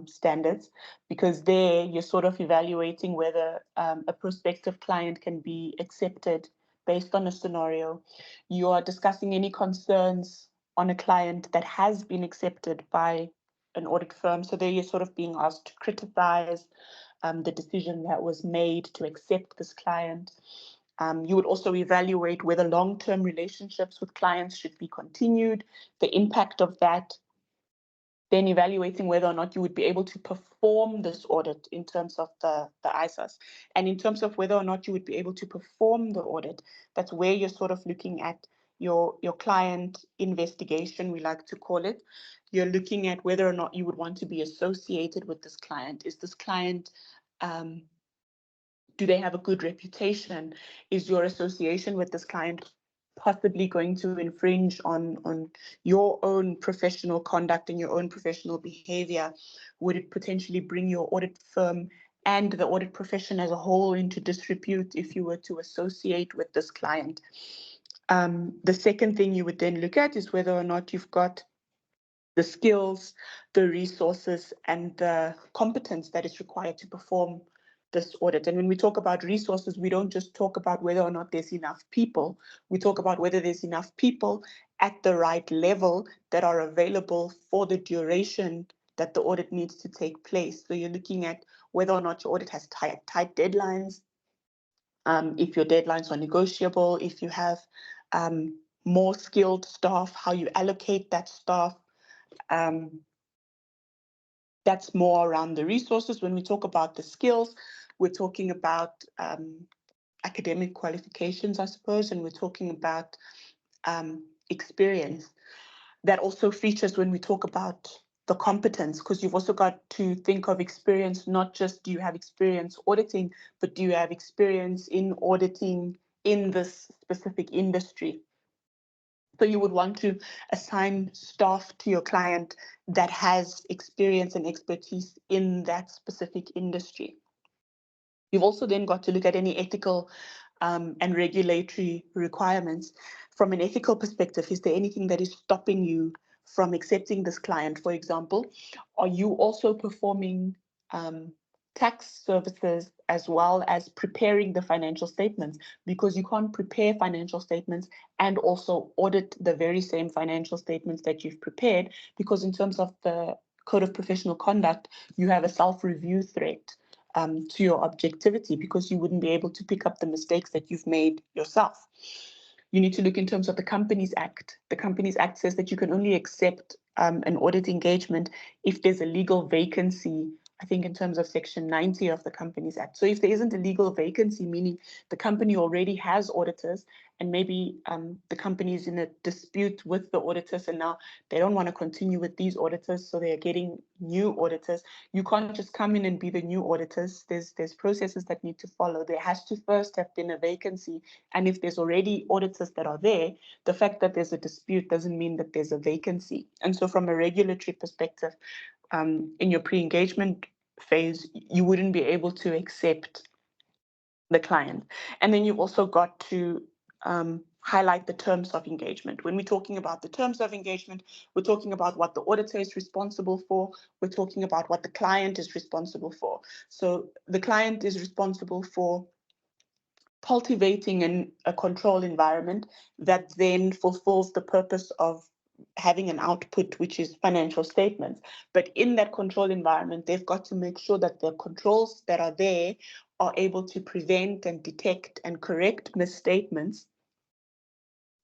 A: standards, because there you're sort of evaluating whether a prospective client can be accepted based on a scenario. You are discussing any concerns on a client that has been accepted by an audit firm. So there you're sort of being asked to criticize the decision that was made to accept this client. You would also evaluate whether long-term relationships with clients should be continued, the impact of that, then evaluating whether or not you would be able to perform this audit in terms of the ISAs. And in terms of whether or not you would be able to perform the audit, that's where you're sort of looking at your client investigation, we like to call it. You're looking at whether or not you would want to be associated with this client. Is this client, do they have a good reputation? Is your association with this client possibly going to infringe on your own professional conduct and your own professional behavior? Would it potentially bring your audit firm and the audit profession as a whole into disrepute if you were to associate with this client? The second thing you would then look at is whether or not you've got the skills, the resources, and the competence that is required to perform this audit. And when we talk about resources, we don't just talk about whether or not there's enough people. We talk about whether there's enough people at the right level that are available for the duration that the audit needs to take place. So you're looking at whether or not your audit has tight deadlines, if your deadlines are negotiable, if you have more skilled staff, how you allocate that staff. That's more around the resources. When we talk about the skills, we're talking about academic qualifications, I suppose, and we're talking about experience. That also features when we talk about the competence, because you've also got to think of experience, not just do you have experience auditing, but do you have experience in auditing in this specific industry? So you would want to assign staff to your client that has experience and expertise in that specific industry. You've also then got to look at any ethical and regulatory requirements. From an ethical perspective, is there anything that is stopping you from accepting this client? For example, are you also performing tax services as well as preparing the financial statements? Because you can't prepare financial statements and also audit the very same financial statements that you've prepared, because in terms of the Code of Professional Conduct, you have a self-review threat to your objectivity, because you wouldn't be able to pick up the mistakes that you've made yourself. You need to look in terms of the Companies Act. The Companies Act says that you can only accept an audit engagement if there's a legal vacancy I think in terms of Section 90 of the Companies Act. So if there isn't a legal vacancy, meaning the company already has auditors, and maybe the company is in a dispute with the auditors, and now they don't want to continue with these auditors, so they're getting new auditors. You can't just come in and be the new auditors. There's processes that need to follow. There has to first have been a vacancy, and if there's already auditors that are there, the fact that there's a dispute doesn't mean that there's a vacancy. And so from a regulatory perspective, in your pre-engagement phase, you wouldn't be able to accept the client. And then you've also got to highlight the terms of engagement. When we're talking about the terms of engagement, we're talking about what the auditor is responsible for. We're talking about what the client is responsible for. So the client is responsible for cultivating a control environment that then fulfills the purpose of having an output, which is financial statements. But in that control environment, they've got to make sure that the controls that are there are able to prevent and detect and correct misstatements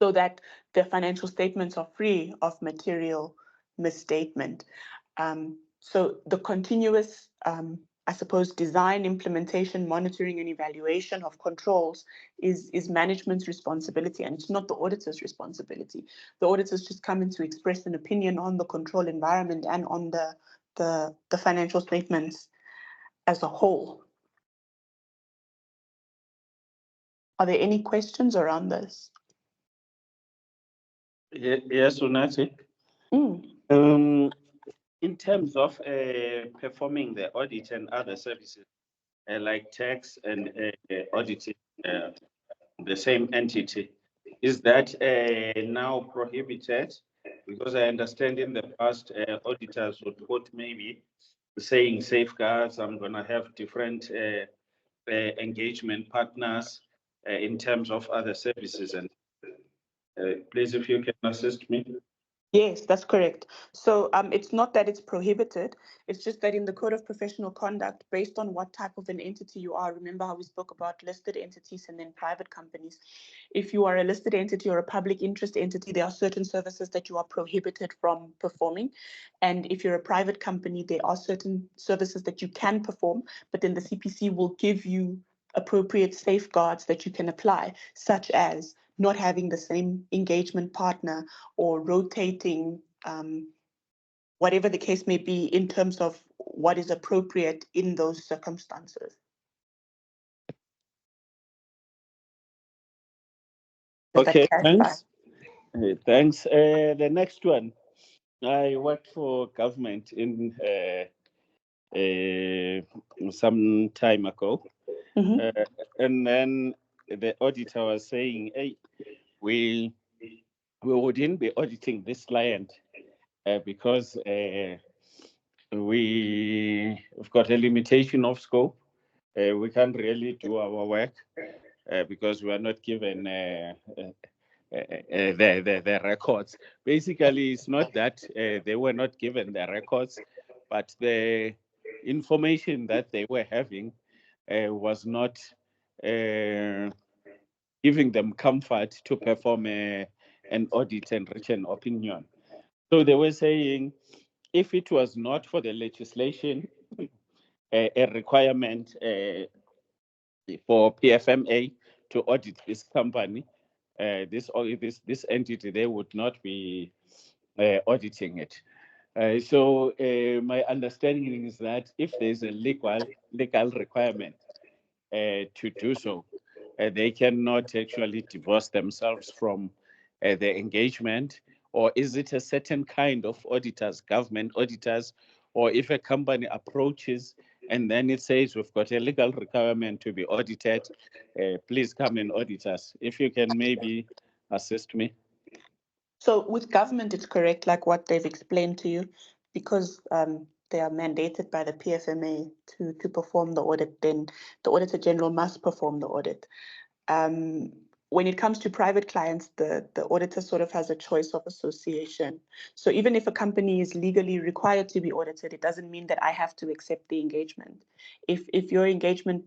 A: so that the financial statements are free of material misstatement. So the continuous, I suppose, design, implementation, monitoring, and evaluation of controls is management's responsibility, and it's not the auditor's responsibility. The auditors just come in to express an opinion on the control environment and on the financial statements as a whole. Are there any questions around this?
C: Yes, Unati. In terms of performing the audit and other services, like tax and auditing the same entity, is that now prohibited? Because I understand in the past, auditors would put maybe saying safeguards, I'm going to have different engagement partners in terms of other services. And please, if you can assist me.
A: Yes, that's correct. So it's not that it's prohibited. It's just that in the Code of Professional Conduct, based on what type of an entity you are, remember how we spoke about listed entities and then private companies. If you are a listed entity or a public interest entity, there are certain services that you are prohibited from performing. And if you're a private company, there are certain services that you can perform, but then the CPC will give you appropriate safeguards that you can apply, such as not having the same engagement partner or rotating, whatever the case may be, in terms of what is appropriate in those circumstances. Does
C: Okay,
A: that clarify?
C: thanks. Thanks. The next one, I worked for government in some time ago, and then the auditor was saying, "Hey, we wouldn't be auditing this client because we've got a limitation of scope. We can't really do our work because we are not given the records." Basically, it's not that they were not given the records, but the information that they were having was not giving them comfort to perform an audit and reach an opinion. So they were saying, if it was not for the legislation, a requirement for PFMA to audit this company, this entity, they would not be auditing it. So my understanding is that if there's a legal requirement to do so, they cannot actually divorce themselves from the engagement. Or is it a certain kind of auditors, government auditors, or if a company approaches and then it says we've got a legal requirement to be audited, please come and audit us? If you can maybe assist me.
A: So with government, it's correct, like what they've explained to you, because they are mandated by the PFMA to perform the audit, then the Auditor General must perform the audit. When it comes to private clients, the auditor sort of has a choice of association. So even if a company is legally required to be audited, it doesn't mean that I have to accept the engagement. If your engagement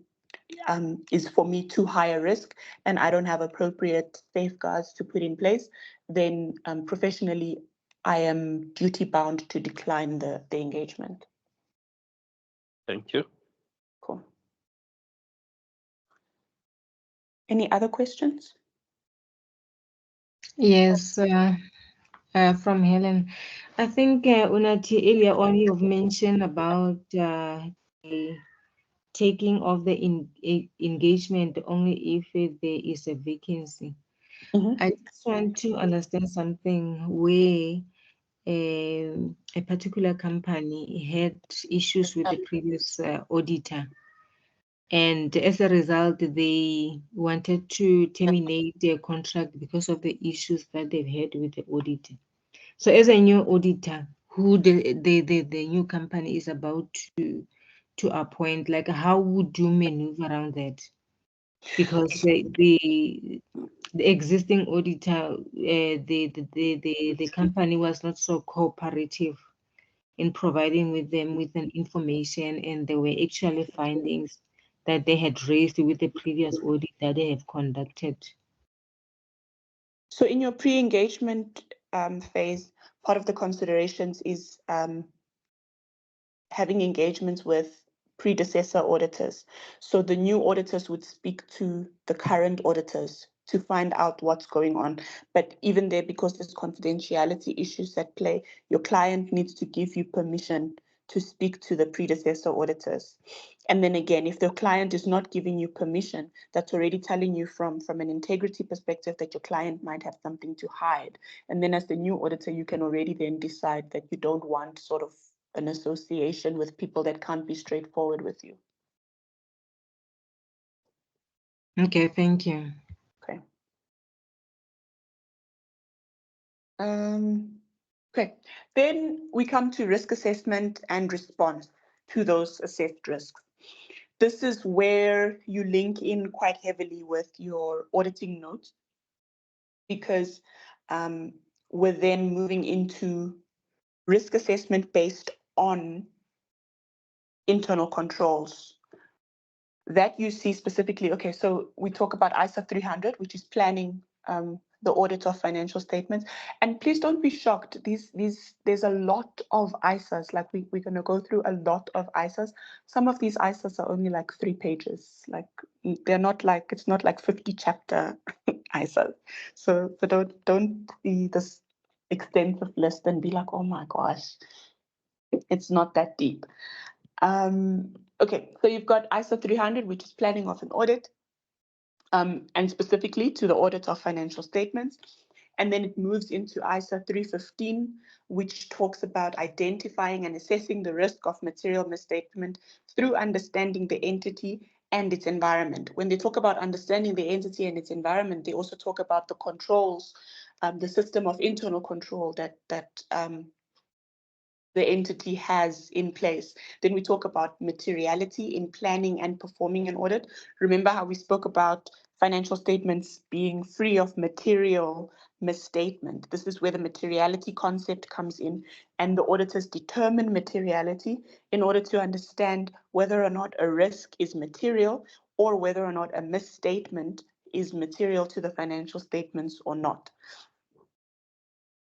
A: is for me too high a risk and I don't have appropriate safeguards to put in place, then professionally, I am duty bound to decline the engagement.
C: Thank you.
A: Cool. Any other questions?
F: Yes, from Helen. I think, Unati, earlier on you've mentioned about the taking of the engagement only if there is a vacancy. I just want to understand something where a particular company had issues with the previous auditor. And as a result, they wanted to terminate their contract because of the issues that they've had with the auditor. So as a new auditor, who the new company is about to appoint, like how would you maneuver around that? Because the existing auditor, the company was not so cooperative in providing with them with an information, and there were actually findings that they had raised with the previous audit that they have conducted.
A: So in your pre-engagement phase, part of the considerations is having engagements with predecessor auditors. So the new auditors would speak to the current auditors to find out what's going on. But even there, because there's confidentiality issues at play, your client needs to give you permission to speak to the predecessor auditors. And then again, if the client is not giving you permission, that's already telling you from an integrity perspective that your client might have something to hide. And then as the new auditor, you can already then decide that you don't want sort of an association with people that can't be straightforward with you.
F: Okay, thank you.
A: Okay. Okay, then we come to risk assessment and response to those assessed risks. This is where you link in quite heavily with your auditing notes, because we're then moving into risk assessment based on internal controls that you see specifically. Okay, so we talk about ISA 300, which is planning the audit of financial statements. And please don't be shocked. There's a lot of ISAs. Like we're going to go through a lot of ISAs. Some of these ISAs are only like 3 pages. Like they're not like, it's not like 50 chapter ISAs. So don't see this extensive list and be like, oh my gosh, it's not that deep. Okay, so you've got ISA 300, which is planning of an audit, and specifically to the audit of financial statements. And then it moves into ISA 315, which talks about identifying and assessing the risk of material misstatement through understanding the entity and its environment. When they talk about understanding the entity and its environment, they also talk about the controls, the system of internal control that the entity has in place. Then we talk about materiality in planning and performing an audit. Remember how we spoke about financial statements being free of material misstatement. This is where the materiality concept comes in, and the auditors determine materiality in order to understand whether or not a risk is material or whether or not a misstatement is material to the financial statements or not.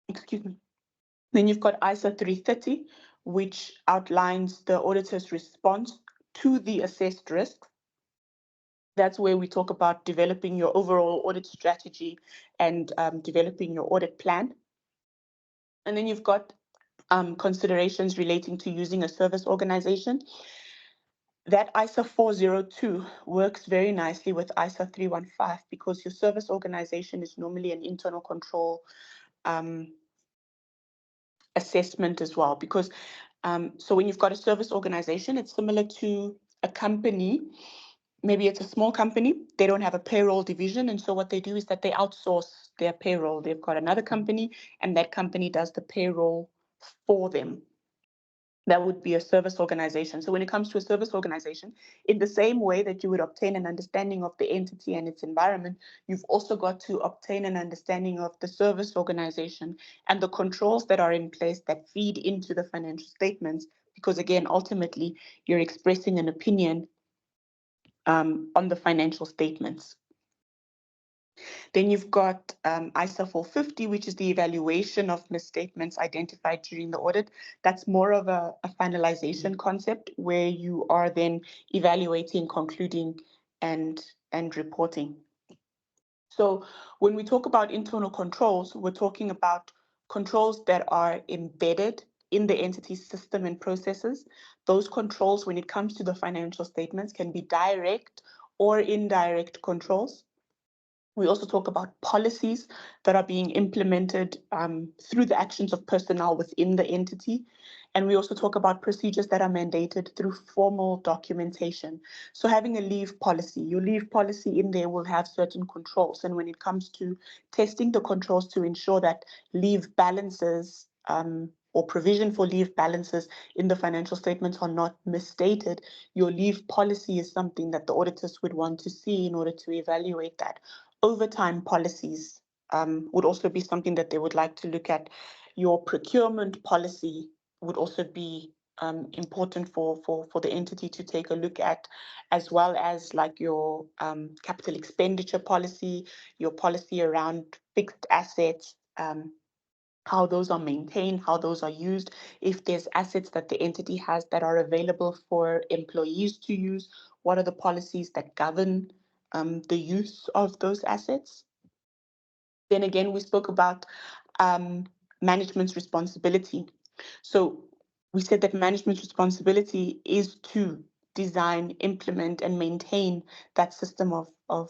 A: Excuse me. Then you've got ISA 330, which outlines the auditor's response to the assessed risk. That's where we talk about developing your overall audit strategy and developing your audit plan. And then you've got considerations relating to using a service organization. That ISA 402 works very nicely with ISA 315 because your service organization is normally an internal control assessment as well. Because so when you've got a service organization, it's similar to a company. Maybe it's a small company, they don't have a payroll division. And so what they do is that they outsource their payroll. They've got another company, and that company does the payroll for them. That would be a service organization. So when it comes to a service organization, in the same way that you would obtain an understanding of the entity and its environment, you've also got to obtain an understanding of the service organization and the controls that are in place that feed into the financial statements. Because again, ultimately, you're expressing an opinion on the financial statements. Then you've got ISA 450, which is the evaluation of misstatements identified during the audit. That's more of a finalization concept where you are then evaluating, concluding, and reporting. So when we talk about internal controls, we're talking about controls that are embedded in the entity's system and processes. Those controls, when it comes to the financial statements, can be direct or indirect controls. We also talk about policies that are being implemented through the actions of personnel within the entity. And we also talk about procedures that are mandated through formal documentation. So having a leave policy, your leave policy in there will have certain controls. And when it comes to testing the controls to ensure that leave balances or provision for leave balances in the financial statements are not misstated, your leave policy is something that the auditors would want to see in order to evaluate that. Overtime policies would also be something that they would like to look at. Your procurement policy would also be important for the entity to take a look at, as well as like your capital expenditure policy, your policy around fixed assets, how those are maintained, how those are used, if there's assets that the entity has that are available for employees to use, what are the policies that govern the use of those assets. Then again, we spoke about management's responsibility. So we said that management's responsibility is to design, implement, and maintain that system of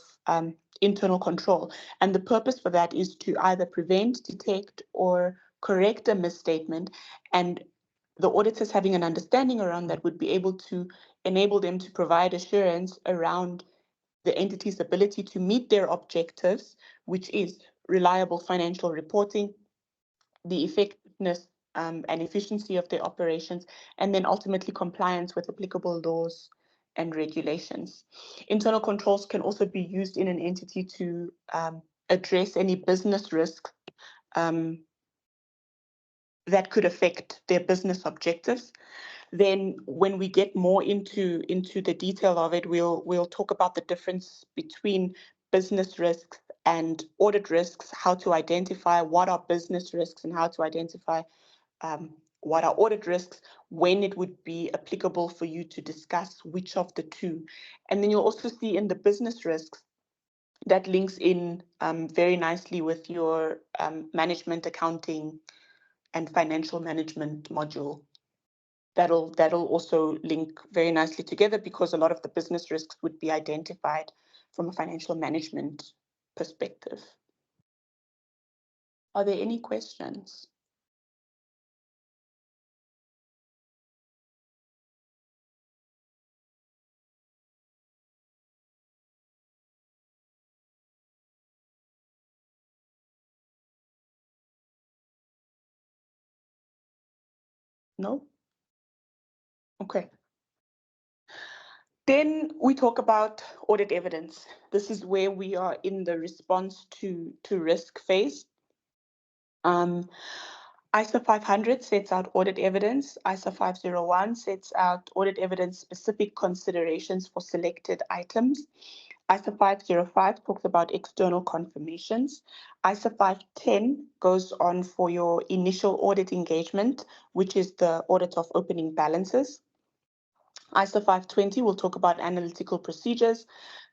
A: internal control. And the purpose for that is to either prevent, detect, or correct a misstatement. And the auditors having an understanding around that would be able to enable them to provide assurance around the entity's ability to meet their objectives, which is reliable financial reporting, the effectiveness and efficiency of their operations, and then ultimately compliance with applicable laws and regulations. Internal controls can also be used in an entity to address any business risk that could affect their business objectives. Then when we get more into the detail of it, we'll talk about the difference between business risks and audit risks, how to identify what are business risks and how to identify what are audit risks, when it would be applicable for you to discuss which of the two. And then you'll also see in the business risks that links in very nicely with your management accounting and financial management module. That'll also link very nicely together because a lot of the business risks would be identified from a financial management perspective. Are there any questions? No? Okay. Then we talk about audit evidence. This is where we are in the response to risk phase. ISA 500 sets out audit evidence. ISA 501 sets out audit evidence specific considerations for selected items. ISA 505 talks about external confirmations. ISA 510 goes on for your initial audit engagement, which is the audit of opening balances. ISA 520 will talk about analytical procedures.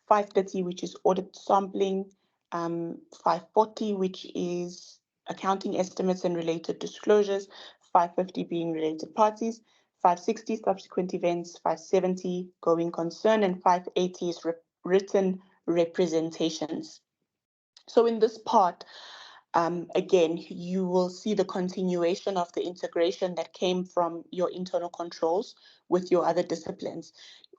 A: 530, which is audit sampling. 540, which is accounting estimates and related disclosures. 550 being related parties. 560, subsequent events. 570, going concern. And 580 is written representations. So in this part, again, you will see the continuation of the integration that came from your internal controls with your other disciplines,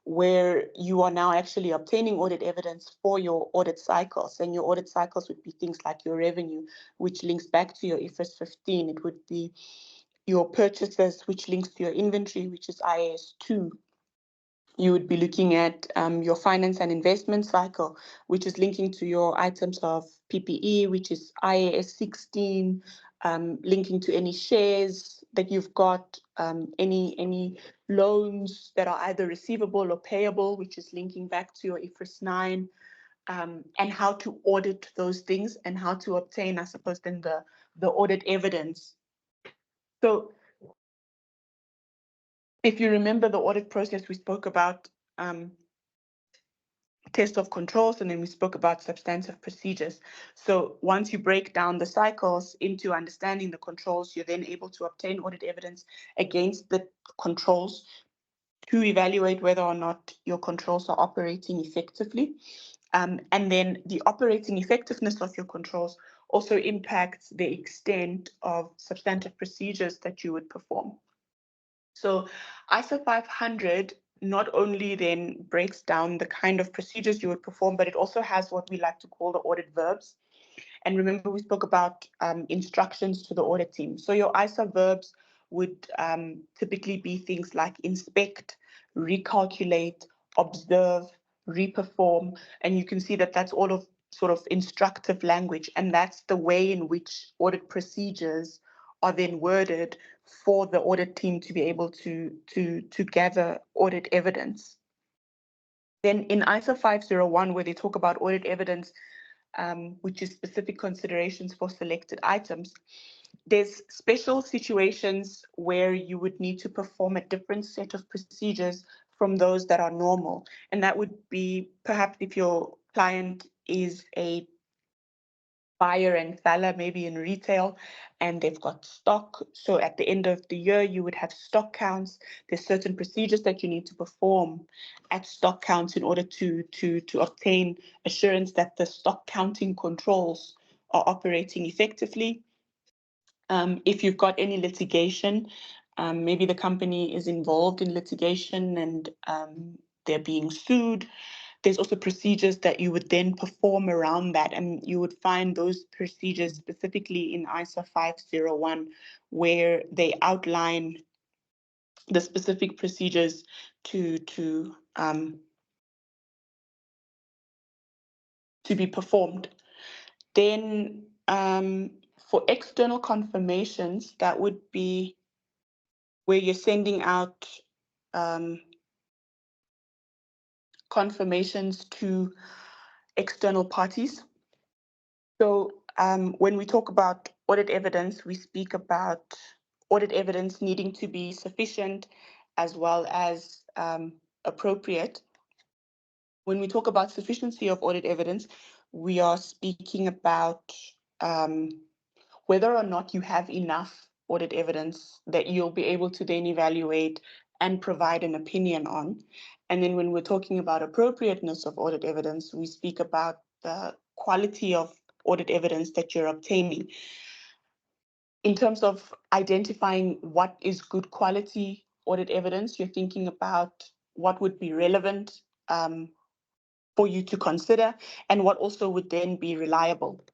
A: where you are now actually obtaining audit evidence for your audit cycles. And your audit cycles would be things like your revenue, which links back to your IFRS 15. It would be your purchases, which links to your inventory, which is IAS 2. You would be looking at your finance and investment cycle, which is linking to your items of PPE, which is IAS 16, linking to any shares that you've got, any loans that are either receivable or payable, which is linking back to your IFRS 9. and how to audit those things and how to obtain, I suppose, then the audit evidence. So if you remember the audit process, we spoke about test of controls, and then we spoke about substantive procedures. So once you break down the cycles into understanding the controls, you're then able to obtain audit evidence against the controls to evaluate whether or not your controls are operating effectively. And then the operating effectiveness of your controls also impacts the extent of substantive procedures that you would perform. So ISO 500 not only then breaks down the kind of procedures you would perform, but it also has what we like to call the audit verbs. And remember, we spoke about instructions to the audit team. So your ISO verbs would typically be things like inspect, recalculate, observe, reperform. And you can see that that's all of sort of instructive language. And that's the way in which audit procedures are then worded for the audit team to be able to gather audit evidence. Then in ISO 501, where they talk about audit evidence, which is specific considerations for selected items, there's special situations where you would need to perform a different set of procedures from those that are normal. And that would be perhaps if your client is a buyer and seller, maybe in retail, and they've got stock. So at the end of the year, you would have stock counts. There's certain procedures that you need to perform at stock counts in order to obtain assurance that the stock counting controls are operating effectively. If you've got any litigation, maybe the company is involved in litigation and they're being sued. There's also procedures that you would then perform around that, and you would find those procedures specifically in ISO 501, where they outline the specific procedures to be performed. Then for external confirmations, that would be where you're sending out confirmations to external parties. So when we talk about audit evidence, we speak about audit evidence needing to be sufficient as well as appropriate. When we talk about sufficiency of audit evidence, we are speaking about whether or not you have enough audit evidence that you'll be able to then evaluate and provide an opinion on. And then when we're talking about appropriateness of audit evidence, we speak about the quality of audit evidence that you're obtaining. In terms of identifying what is good quality audit evidence, you're thinking about what would be relevant for you to consider and what also would then be reliable.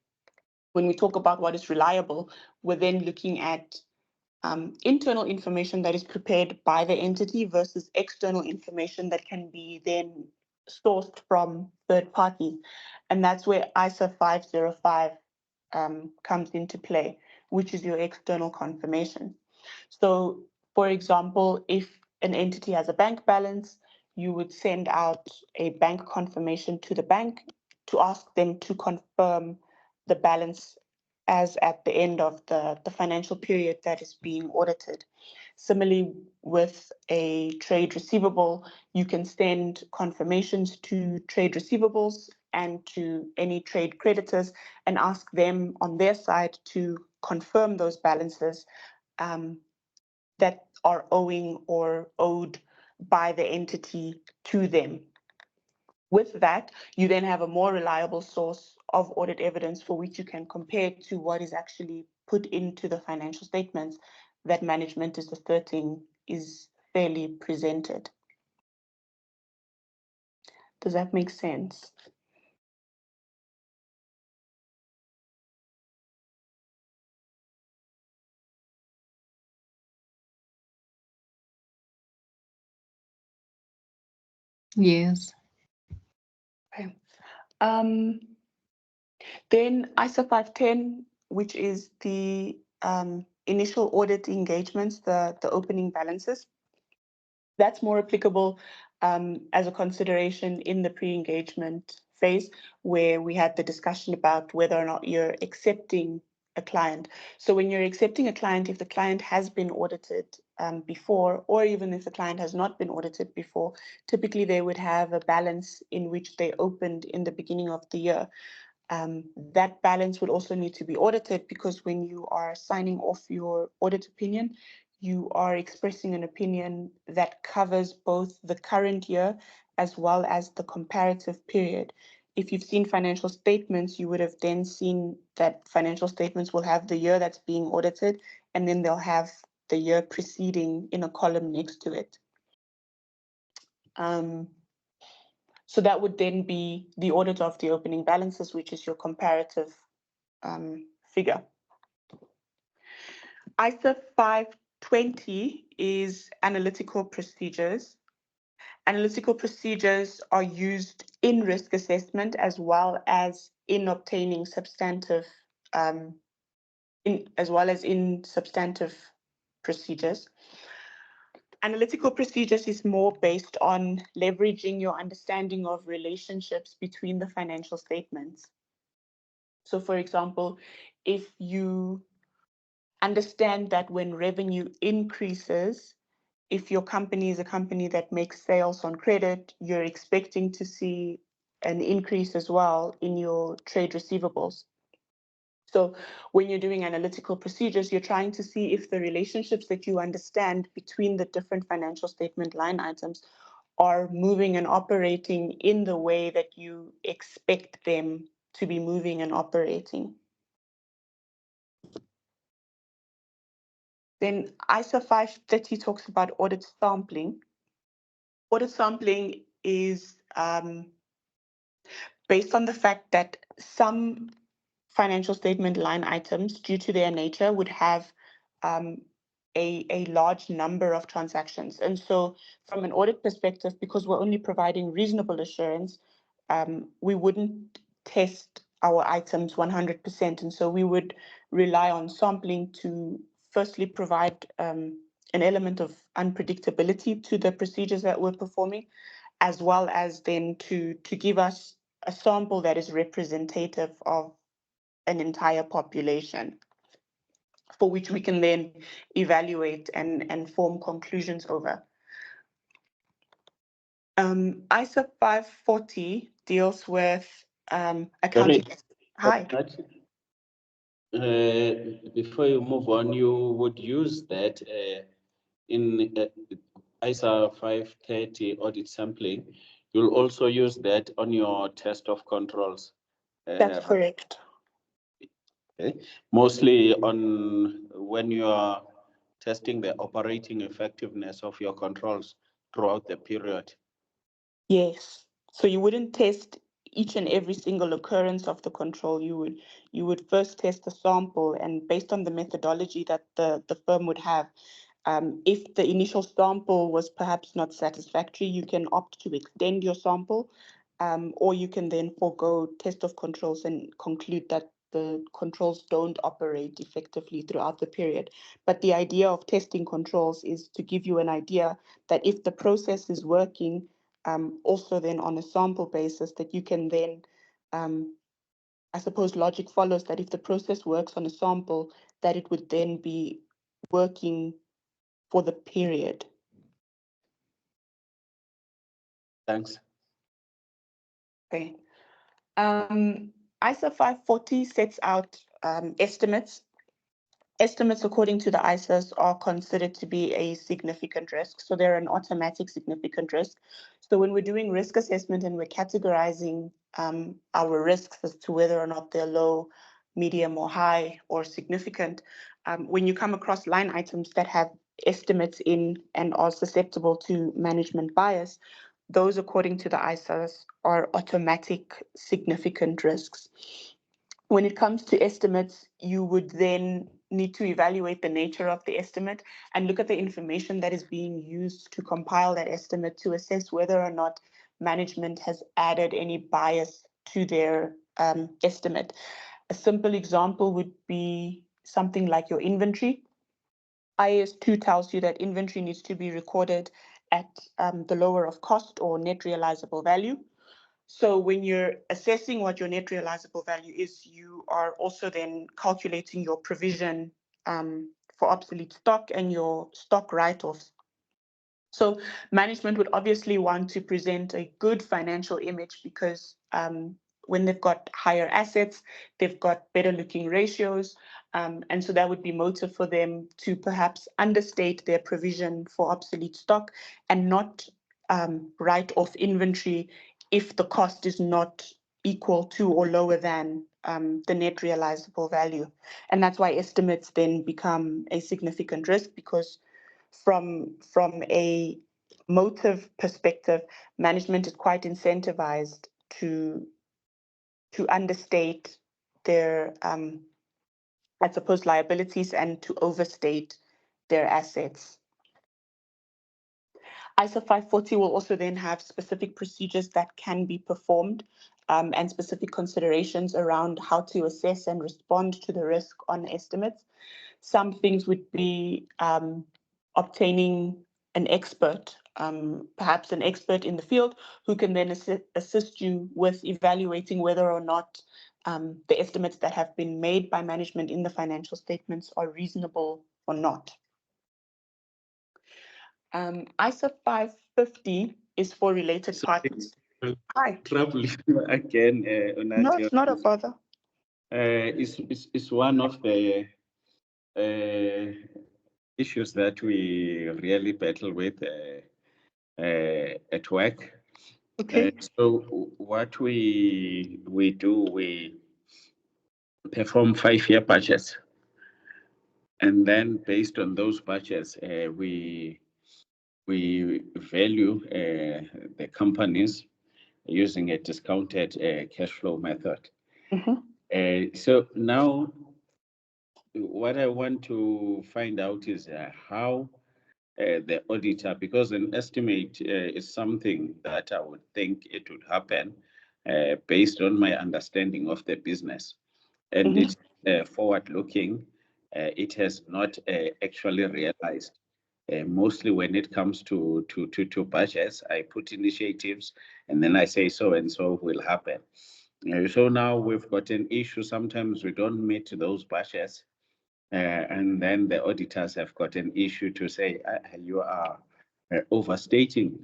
A: When we talk about what is reliable, we're then looking at internal information that is prepared by the entity versus external information that can be then sourced from third parties. And that's where ISO 505 comes into play, which is your external confirmation. So, for example, if an entity has a bank balance, you would send out a bank confirmation to the bank to ask them to confirm the balance as at the end of the financial period that is being audited. Similarly, with a trade receivable, you can send confirmations to trade receivables and to any trade creditors and ask them on their side to confirm those balances that are owing or owed by the entity to them. With that, you then have a more reliable source of audit evidence for which you can compare to what is actually put into the financial statements that management is asserting is fairly presented. Does that make sense?
F: Yes.
A: Okay. Then ISO 510, which is the initial audit engagements, the opening balances. That's more applicable as a consideration in the pre-engagement phase where we had the discussion about whether or not you're accepting a client. So when you're accepting a client, if the client has been audited before, or even if the client has not been audited before, typically they would have a balance in which they opened in the beginning of the year. That balance would also need to be audited, because when you are signing off your audit opinion, you are expressing an opinion that covers both the current year as well as the comparative period. If you've seen financial statements, you would have then seen that financial statements will have the year that's being audited, and then they'll have the year preceding in a column next to it. So that would then be the audit of the opening balances, which is your comparative figure. ISA 520 is analytical procedures. Analytical procedures are used in risk assessment as well as in obtaining substantive, as well as in substantive procedures. Analytical procedures is more based on leveraging your understanding of relationships between the financial statements. So, for example, if you understand that when revenue increases, if your company is a company that makes sales on credit, you're expecting to see an increase as well in your trade receivables. So when you're doing analytical procedures, you're trying to see if the relationships that you understand between the different financial statement line items are moving and operating in the way that you expect them to be moving and operating. Then ISA 530 talks about audit sampling. Audit sampling is based on the fact that some financial statement line items, due to their nature, would have a large number of transactions. And so from an audit perspective, because we're only providing reasonable assurance, we wouldn't test our items 100%. And so we would rely on sampling to firstly provide an element of unpredictability to the procedures that we're performing, as well as then to give us a sample that is representative of an entire population, for which we can then evaluate and form conclusions over. ISA 540 deals with accounting. Hi.
C: Before you move on, you would use that in ISA 530 audit sampling. You'll also use that on your test of controls.
A: That's correct.
C: Okay. Mostly on when you are testing the operating effectiveness of your controls throughout the period.
A: Yes. So you wouldn't test each and every single occurrence of the control. You would first test the sample, and based on the methodology that the firm would have, if the initial sample was perhaps not satisfactory, you can opt to extend your sample, or you can then forego test of controls and conclude that the controls don't operate effectively throughout the period. But the idea of testing controls is to give you an idea that if the process is working, also then on a sample basis, that you can then, I suppose logic follows that if the process works on a sample, that it would then be working for the period.
C: Thanks.
A: Okay. ISA 540 sets out estimates. Estimates, according to the ISAs, are considered to be a significant risk. So they're an automatic significant risk. So when we're doing risk assessment and we're categorizing our risks as to whether or not they're low, medium, or high, or significant, when you come across line items that have estimates in and are susceptible to management bias, those, according to the ISAs, are automatic significant risks. When it comes to estimates, you would then need to evaluate the nature of the estimate and look at the information that is being used to compile that estimate to assess whether or not management has added any bias to their estimate. A simple example would be something like your inventory. IAS 2 tells you that inventory needs to be recorded at the lower of cost or net realizable value. So when you're assessing what your net realizable value is, you are also then calculating your provision for obsolete stock and your stock write-offs. So management would obviously want to present a good financial image because when they've got higher assets, they've got better looking ratios. And so that would be motive for them to perhaps understate their provision for obsolete stock and not write off inventory if the cost is not equal to or lower than the net realizable value. And that's why estimates then become a significant risk, because from a motive perspective, management is quite incentivized to understate their I suppose liabilities and to overstate their assets. ISO 540 will also then have specific procedures that can be performed and specific considerations around how to assess and respond to the risk on estimates. Some things would be obtaining an expert, perhaps an expert in the field, who can then assist you with evaluating whether or not the estimates that have been made by management in the financial statements are reasonable or not. ISO 550 is for related parties. Hi.
C: Trouble again,
A: No, it's not a bother.
C: It's one of the issues that we really battle with at work.
A: Okay.
C: So what we do, we perform 5-year budgets, and then based on those budgets, we value the companies using a discounted cash flow method. So now, what I want to find out is how the auditor, because an estimate is something that I would think it would happen based on my understanding of the business, and it's forward-looking. It has not actually realized. Mostly when it comes to budgets, I put initiatives and then I say so and so will happen. So now we've got an issue. Sometimes we don't meet those budgets, and then the auditors have got an issue to say you are overstating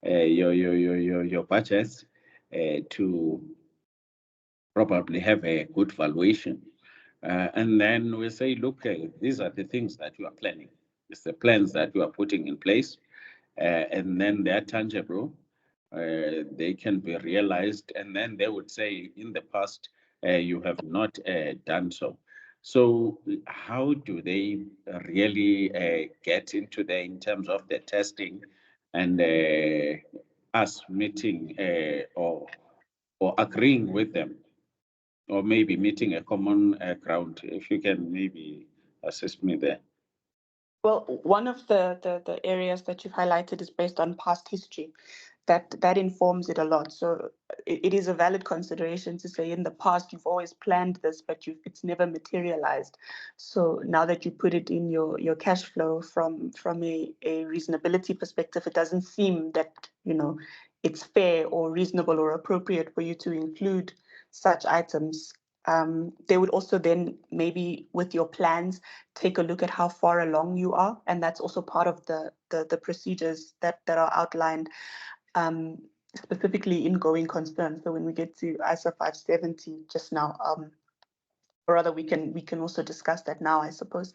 C: your budgets to probably have a good valuation. And then we say, look, these are the things that you are planning. It's the plans that you are putting in place, and then they're tangible. They can be realized, and then they would say, in the past, you have not done so. So, how do they really get into there in terms of the testing and us meeting or agreeing with them, or maybe meeting a common ground? If you can maybe assist me there.
A: Well, one of the areas that you've highlighted is based on past history. That informs it a lot. So it is a valid consideration to say in the past you've always planned this, but it's never materialized. So now that you put it in your cash flow from a reasonability perspective, it doesn't seem that it's fair or reasonable or appropriate for you to include such items. They would also then maybe with your plans take a look at how far along you are, and that's also part of the procedures that are outlined specifically in going concern. So when we get to ISO 570 just now, or rather we can also discuss that now, I suppose.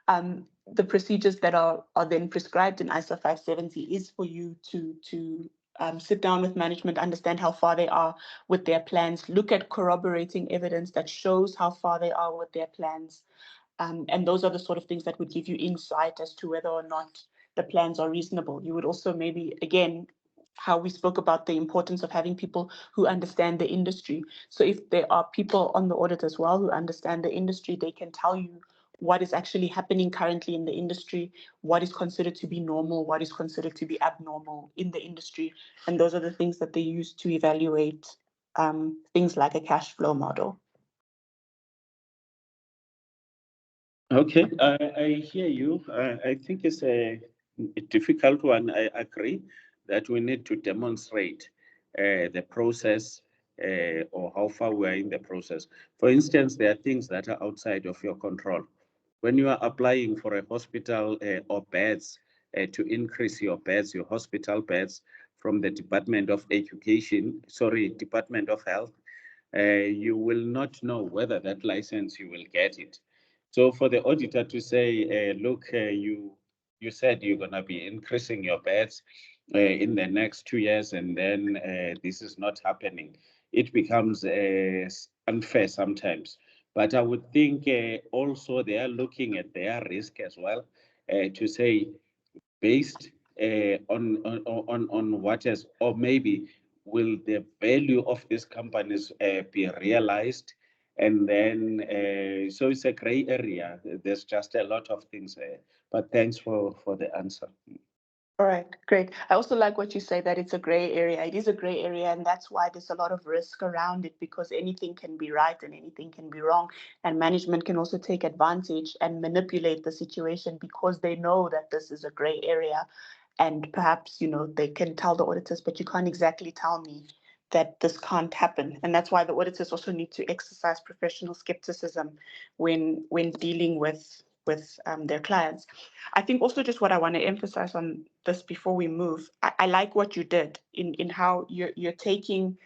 A: The procedures that are then prescribed in ISO 570 is for you to sit down with management, understand how far they are with their plans, look at corroborating evidence that shows how far they are with their plans. And those are the sort of things that would give you insight as to whether or not the plans are reasonable. You would also maybe, again, how we spoke about the importance of having people who understand the industry. So if there are people on the audit as well who understand the industry, they can tell you what is actually happening currently in the industry, what is considered to be normal, what is considered to be abnormal in the industry. And those are the things that they use to evaluate things like a cash flow model.
C: Okay, I hear you. I think it's a difficult one. I agree that we need to demonstrate the process or how far we are in the process. For instance, there are things that are outside of your control. When you are applying for a hospital or beds to increase your beds, your hospital beds from the Department of Department of Health, you will not know whether that license you will get it. So for the auditor to say, look, you said you're going to be increasing your beds in the next 2 years, and then this is not happening, it becomes unfair sometimes. But I would think also they are looking at their risk as well to say, based on what has, or maybe will the value of these companies be realized, and then so it's a gray area. There's just a lot of things there. But thanks for the answer.
A: All right, great. I also like what you say, that it's a gray area. It is a gray area, and that's why there's a lot of risk around it, because anything can be right and anything can be wrong. And management can also take advantage and manipulate the situation because they know that this is a gray area. And perhaps, they can tell the auditors, but you can't exactly tell me that this can't happen. And that's why the auditors also need to exercise professional skepticism when dealing with their clients. I think also just what I want to emphasize on this before we move, I like what you did in how you're taking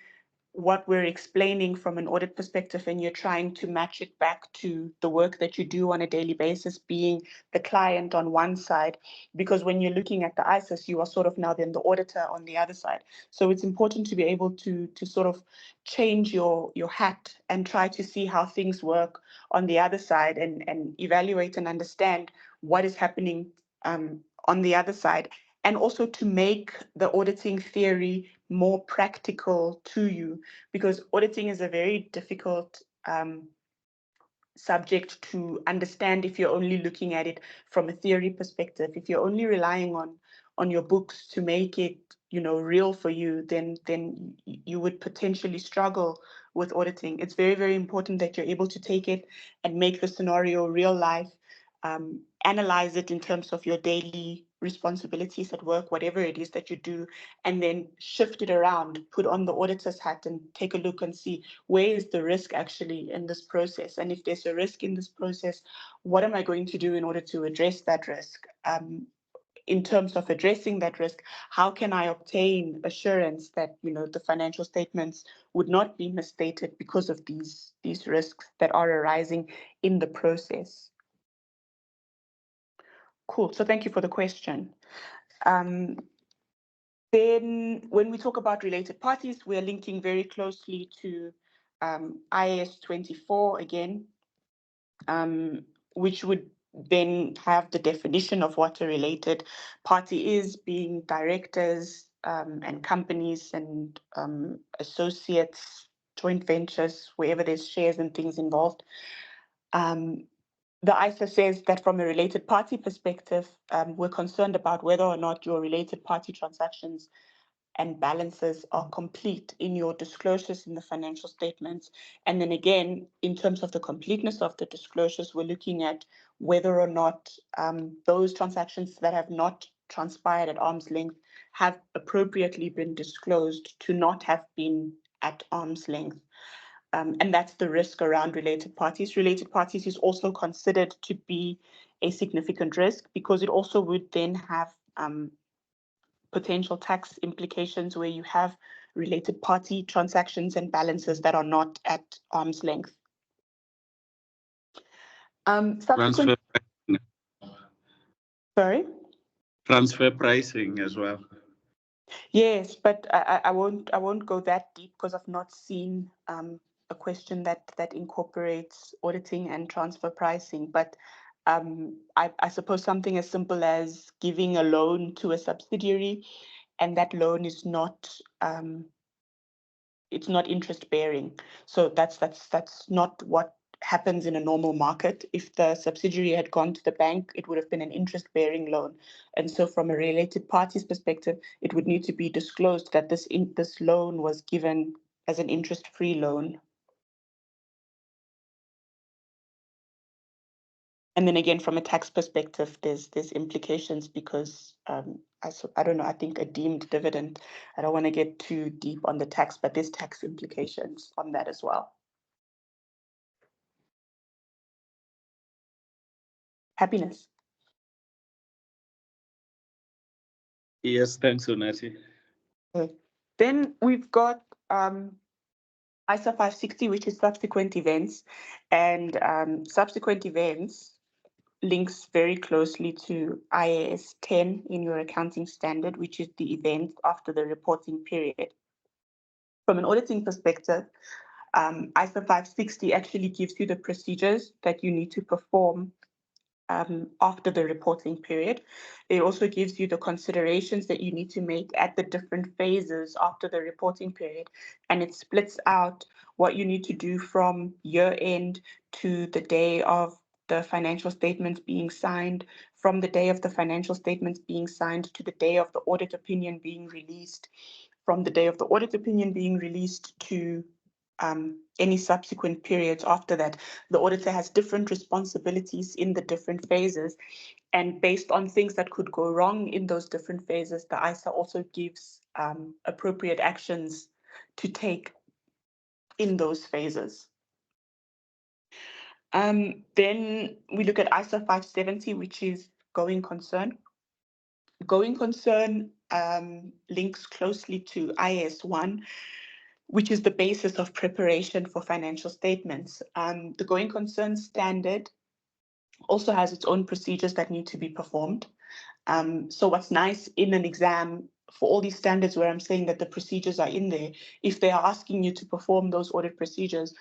A: what we're explaining from an audit perspective, and you're trying to match it back to the work that you do on a daily basis, being the client on one side, because when you're looking at the ISIS, you are sort of now then the auditor on the other side. So it's important to be able to sort of change your hat and try to see how things work on the other side, and evaluate and understand what is happening on the other side, and also to make the auditing theory more practical to you, because auditing is a very difficult subject to understand if you're only looking at it from a theory perspective. If you're only relying on your books to make it real for you, then you would potentially struggle with auditing. It's very, very important that you're able to take it and make the scenario real life, analyze it in terms of your daily responsibilities at work, whatever it is that you do, and then shift it around, put on the auditor's hat and take a look and see where is the risk actually in this process. And if there's a risk in this process, what am I going to do in order to address that risk? In terms of addressing that risk, how can I obtain assurance that the financial statements would not be misstated because of these risks that are arising in the process? Cool. So thank you for the question. Then when we talk about related parties, we're linking very closely to IAS 24 again, which would then have the definition of what a related party is, being directors and companies and associates, joint ventures, wherever there's shares and things involved. The ISA says that from a related party perspective, we're concerned about whether or not your related party transactions and balances are complete in your disclosures in the financial statements. And then again, in terms of the completeness of the disclosures, we're looking at whether or not those transactions that have not transpired at arm's length have appropriately been disclosed to not have been at arm's length. And that's the risk around related parties. Related parties is also considered to be a significant risk because it also would then have potential tax implications where you have related party transactions and balances that are not at arm's length.
C: Transfer,
A: sorry?
C: transfer pricing as well.
A: Yes, but I won't go that deep because I've not seen a question that incorporates auditing and transfer pricing. But I suppose something as simple as giving a loan to a subsidiary, and that loan is not it's not interest bearing. So that's not what happens in a normal market. If the subsidiary had gone to the bank, it would have been an interest bearing loan. And so from a related parties perspective, it would need to be disclosed that this loan was given as an interest free loan. And then again, from a tax perspective, there's implications because I don't know, I think a deemed dividend, I don't want to get too deep on the tax, but there's tax implications on that as well. Happiness.
C: Yes, thanks, Unati.
A: Okay. Then we've got ISA 560, which is subsequent events. And subsequent events links very closely to IAS 10 in your accounting standard, which is the event after the reporting period. From an auditing perspective, ISA 560 actually gives you the procedures that you need to perform after the reporting period. It also gives you the considerations that you need to make at the different phases after the reporting period. And it splits out what you need to do from year end to the day of the financial statements being signed, from the day of the financial statements being signed to the day of the audit opinion being released, from the day of the audit opinion being released to any subsequent periods after that. The auditor has different responsibilities in the different phases. And based on things that could go wrong in those different phases, the ISA also gives appropriate actions to take in those phases. Then we look at ISA 570, which is going concern. Going concern links closely to IAS 1, which is the basis of preparation for financial statements. The going concern standard also has its own procedures that need to be performed. So what's nice in an exam for all these standards where I'm saying that the procedures are in there, if they are asking you to perform those audit procedures,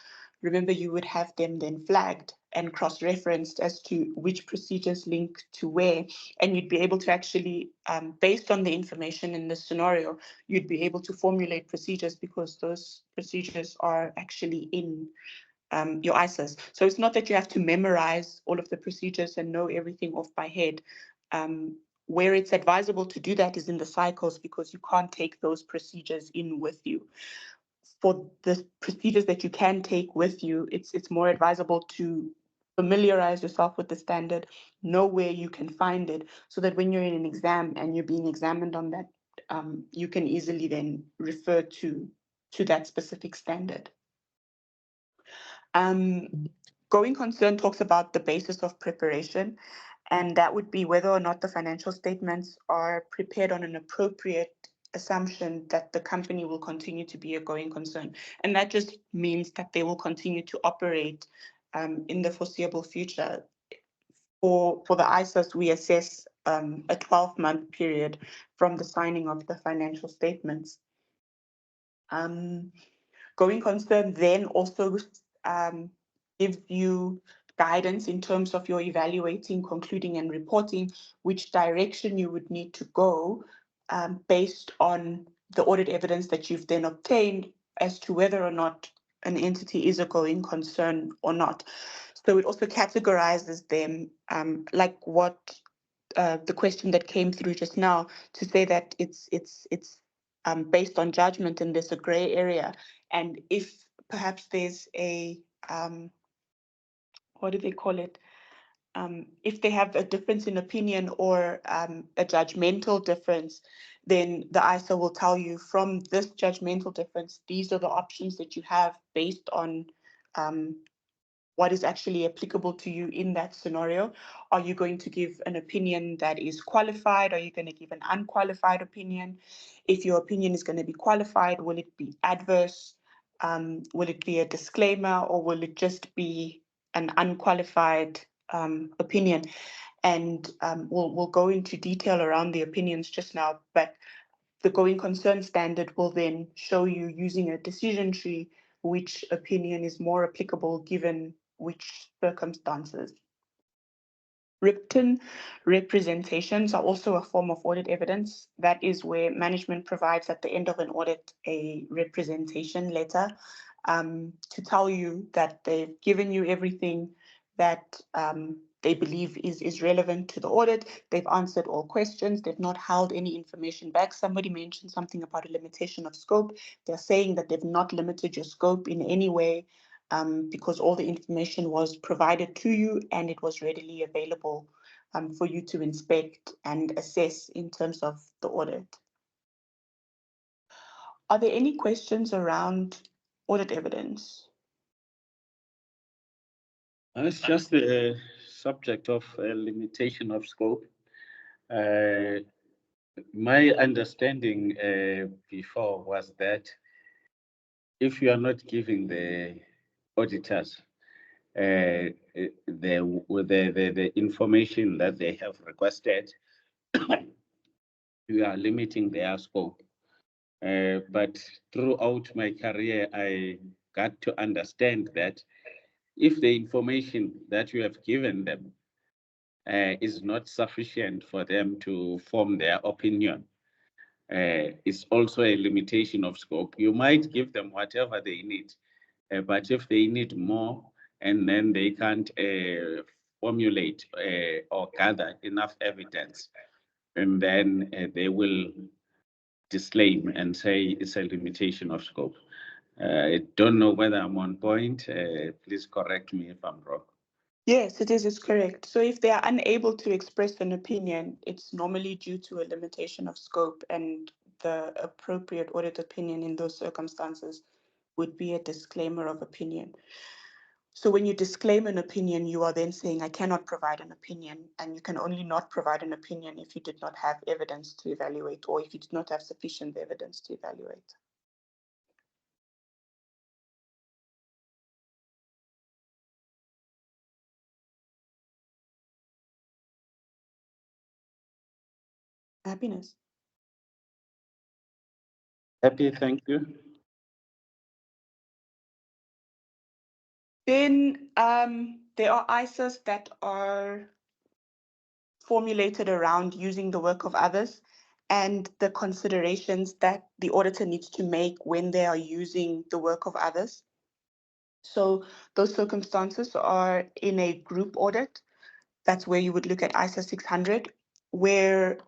A: remember you would have them then flagged and cross-referenced as to which procedures link to where, and you'd be able to actually, based on the information in this scenario, you'd be able to formulate procedures because those procedures are actually in your ISAs. So it's not that you have to memorize all of the procedures and know everything off by head. Where it's advisable to do that is in the cycles because you can't take those procedures in with you. For the procedures that you can take with you, it's more advisable to familiarize yourself with the standard, know where you can find it, so that when you're in an exam and you're being examined on that, you can easily then refer to that specific standard. Going concern talks about the basis of preparation, and that would be whether or not the financial statements are prepared on an appropriate assumption that the company will continue to be a going concern. And that just means that they will continue to operate in the foreseeable future. For the ISAs, we assess a 12-month period from the signing of the financial statements. Going concern then also gives you guidance in terms of your evaluating, concluding, and reporting, which direction you would need to go based on the audit evidence that you've then obtained as to whether or not an entity is a going concern or not. So it also categorizes them like what the question that came through just now, to say that it's based on judgment and there's a gray area. And if perhaps there's a, what do they call it? If they have a difference in opinion or a judgmental difference, then the ISA will tell you from this judgmental difference, these are the options that you have based on what is actually applicable to you in that scenario. Are you going to give an opinion that is qualified? Are you going to give an unqualified opinion? If your opinion is going to be qualified, will it be adverse? Will it be a disclaimer, or will it just be an unqualified opinion? And we'll go into detail around the opinions just now, but the going concern standard will then show you, using a decision tree, which opinion is more applicable given which circumstances. Written representations are also a form of audit evidence. That is where management provides at the end of an audit a representation letter to tell you that they've given you everything that they believe is relevant to the audit. They've answered all questions. They've not held any information back. Somebody mentioned something about a limitation of scope. They're saying that they've not limited your scope in any way. because all the information was provided to you and it was readily available for you to inspect and assess in terms of the audit. Are there any questions around audit evidence?
C: It's just the subject of limitation of scope. My understanding before was that if you are not giving the auditors the information that they have requested, you are limiting their scope. But throughout my career, I got to understand that if the information that you have given them is not sufficient for them to form their opinion, it's also a limitation of scope. You might give them whatever they need, but if they need more and then they can't formulate or gather enough evidence, and then they will disclaim and say it's a limitation of scope. I don't know whether I'm on point. Please correct me if I'm wrong.
A: Yes, it is correct. So if they are unable to express an opinion, it's normally due to a limitation of scope, and the appropriate audit opinion in those circumstances would be a disclaimer of opinion. So when you disclaim an opinion, you are then saying, I cannot provide an opinion, and you can only not provide an opinion if you did not have evidence to evaluate, or if you did not have sufficient evidence to evaluate. Happiness.
C: Happy, thank you.
A: Then there are ISAs that are formulated around using the work of others and the considerations that the auditor needs to make when they are using the work of others. So those circumstances are in a group audit. That's where you would look at ISA 600, where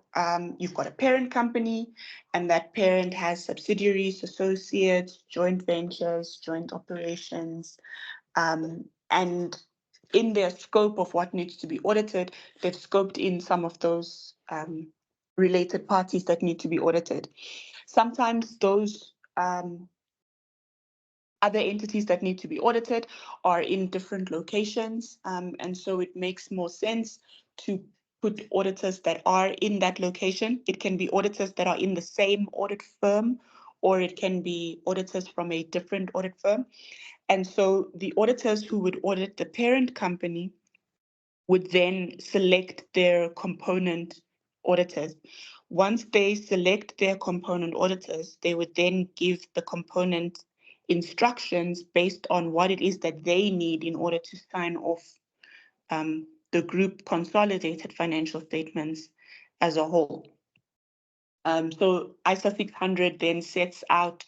A: you've got a parent company, and that parent has subsidiaries, associates, joint ventures, joint operations, and in their scope of what needs to be audited, they've scoped in some of those related parties that need to be audited. Sometimes those other entities that need to be audited are in different locations, and so it makes more sense to put auditors that are in that location. It can be auditors that are in the same audit firm, or it can be auditors from a different audit firm. And so the auditors who would audit the parent company would then select their component auditors. Once they select their component auditors, they would then give the component instructions based on what it is that they need in order to sign off the group consolidated financial statements as a whole. So ISA 600 then sets out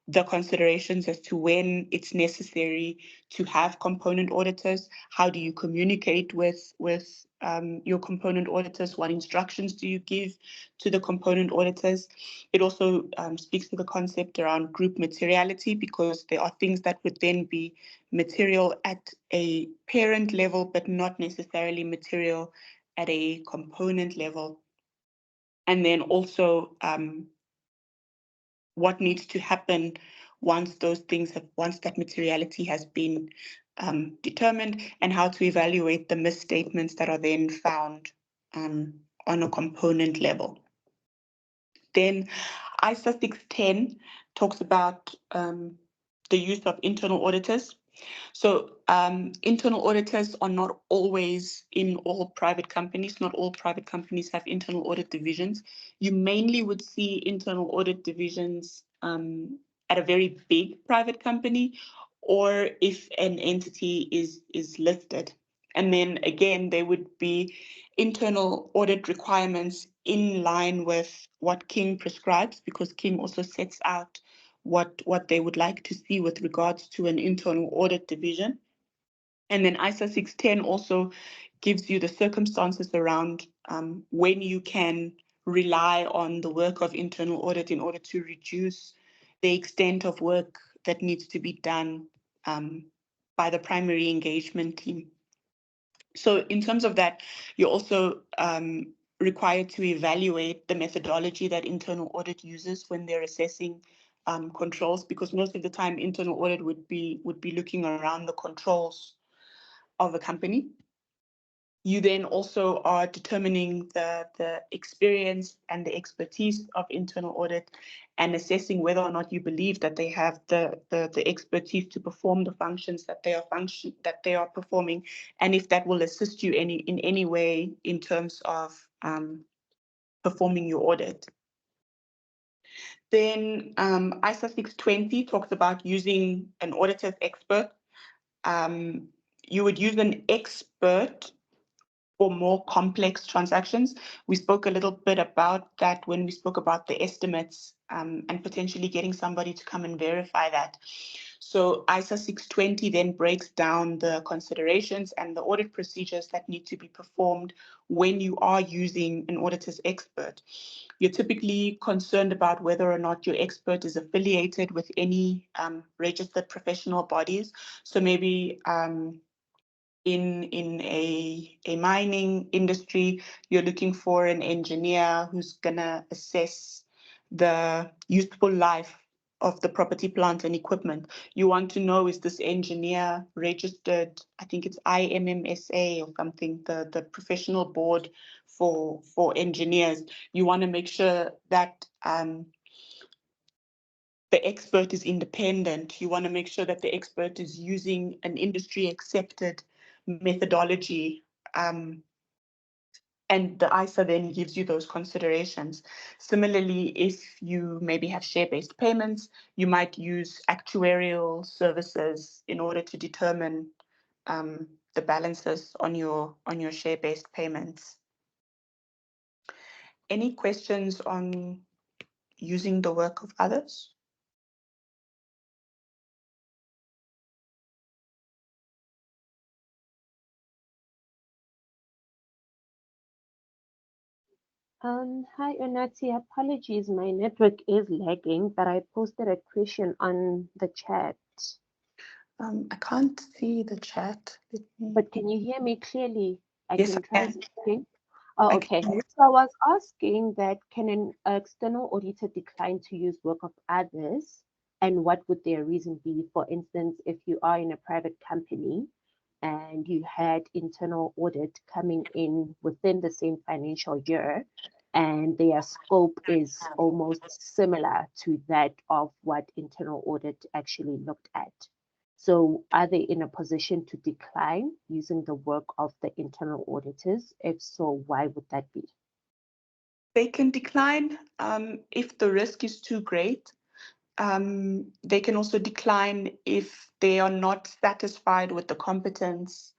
A: the considerations as to when it's necessary to have component auditors. How do you communicate with your component auditors? What instructions do you give to the component auditors? It also speaks to the concept around group materiality, because there are things that would then be material at a parent level, but not necessarily material at a component level. And then also what needs to happen once that materiality has been determined, and how to evaluate the misstatements that are then found on a component level. Then ISA 610 talks about the use of internal auditors. So internal auditors are not always in all private companies. Not all private companies have internal audit divisions. You mainly would see internal audit divisions at a very big private company, or if an entity is listed. And then again, there would be internal audit requirements in line with what King prescribes, because King also sets out what they would like to see with regards to an internal audit division. And then ISA 610 also gives you the circumstances around when you can rely on the work of internal audit in order to reduce the extent of work that needs to be done by the primary engagement team. So in terms of that, you're also required to evaluate the methodology that internal audit uses when they're assessing controls, because most of the time internal audit would be looking around the controls of a company. You then also are determining the experience and the expertise of internal audit and assessing whether or not you believe that they have the expertise to perform the functions that they are performing, and if that will assist you in any way in terms of performing your audit. Then ISA 620 talks about using an auditor's expert. You would use an expert for more complex transactions. We spoke a little bit about that when we spoke about the estimates and potentially getting somebody to come and verify that. So ISA 620 then breaks down the considerations and the audit procedures that need to be performed when you are using an auditor's expert. You're typically concerned about whether or not your expert is affiliated with any registered professional bodies. So maybe in a mining industry, you're looking for an engineer who's gonna assess the useful life of the property, plant, and equipment. You want to know, is this engineer registered? I think it's IMMSA or something, the professional board for engineers. You want to make sure that the expert is independent. You want to make sure that the expert is using an industry accepted methodology. And the ISA then gives you those considerations. Similarly, if you maybe have share-based payments, you might use actuarial services in order to determine the balances on your share-based payments. Any questions on using the work of others?
G: Hi, Onati. Apologies, my network is lagging, but I posted a question on the chat.
A: I can't see the chat.
G: But can you hear me clearly?
A: Yes,
G: can
A: I
G: try
A: can.
G: speaking. Oh, okay. So I was asking that can an external auditor decline to use work of others, and what would their reason be? For instance, if you are in a private company and you had internal audit coming in within the same financial year, and their scope is almost similar to that of what internal audit actually looked at. So are they in a position to decline using the work of the internal auditors? If so, why would that be?
A: They can decline if the risk is too great. They can also decline if they are not satisfied with the competence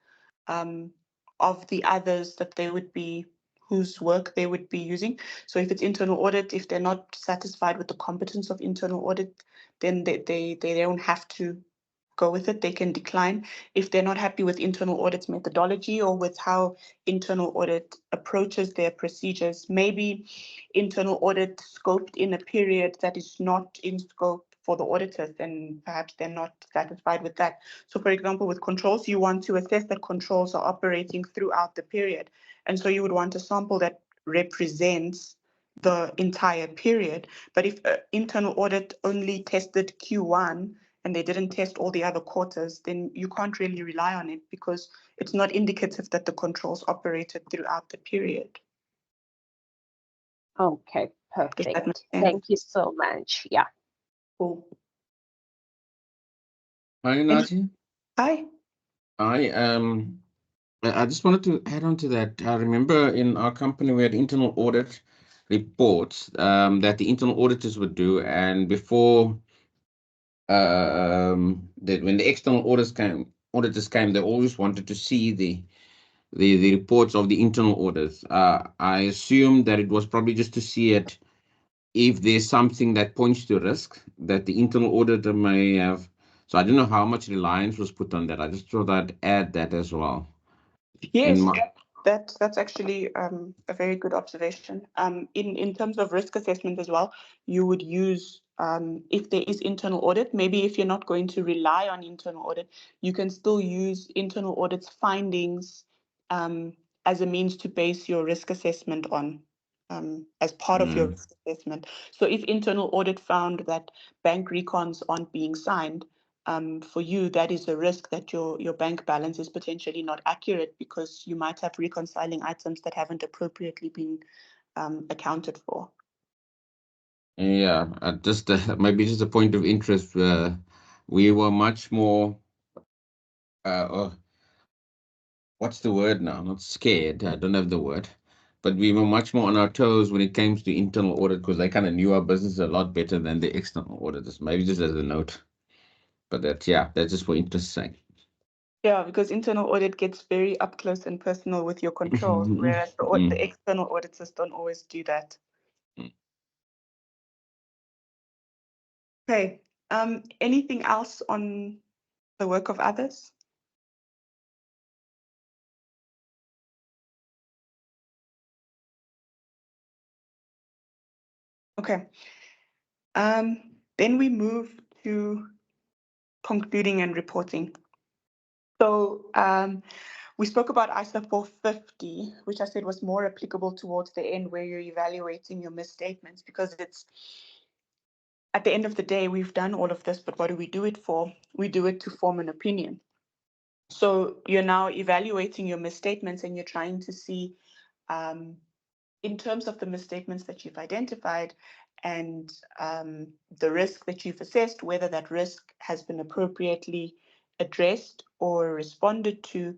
A: of the others that they would be, whose work they would be using. So if it's internal audit, if they're not satisfied with the competence of internal audit, then they don't have to go with it. They can decline. If they're not happy with internal audit's methodology or with how internal audit approaches their procedures, maybe internal audit scoped in a period that is not in scope for the auditors, and perhaps they're not satisfied with that. So for example, with controls, you want to assess that controls are operating throughout the period. And so you would want a sample that represents the entire period. But if internal audit only tested Q1 and they didn't test all the other quarters, then you can't really rely on it because it's not indicative that the controls operated throughout the period.
G: Okay, perfect. Thank you so much. Yeah.
A: Cool.
B: Hi, Nati.
A: Hi.
B: I just wanted to add on to that. I remember in our company we had internal audit reports that the internal auditors would do, and before that when the external auditors came, they always wanted to see the reports of the internal audits. I assume that it was probably just to see it if there's something that points to risk that the internal auditor may have. So I don't know how much reliance was put on that. I just thought I'd add that as well.
A: Yes, That's actually a very good observation. In terms of risk assessment as well, you would use if there is internal audit. Maybe if you're not going to rely on internal audit, you can still use internal audit's findings as a means to base your risk assessment on, as part of your risk assessment. So if internal audit found that bank recons aren't being signed, for you, that is a risk that your bank balance is potentially not accurate because you might have reconciling items that haven't appropriately been accounted for.
B: Yeah, just maybe just a point of interest. We were much more. What's the word now? Not scared. I don't have the word, but we were much more on our toes when it came to internal audit because they kind of knew our business a lot better than the external auditors. Maybe just as a note, but that's just for interest's sake.
A: Yeah, because internal audit gets very up close and personal with your controls, whereas the external auditors don't always do that. Okay. Anything else on the work of others? Okay. Then we move to concluding and reporting. So we spoke about ISA 450, which I said was more applicable towards the end where you're evaluating your misstatements, because it's at the end of the day, we've done all of this, but what do we do it for? We do it to form an opinion. So you're now evaluating your misstatements and you're trying to see, in terms of the misstatements that you've identified and the risk that you've assessed, whether that risk has been appropriately addressed or responded to,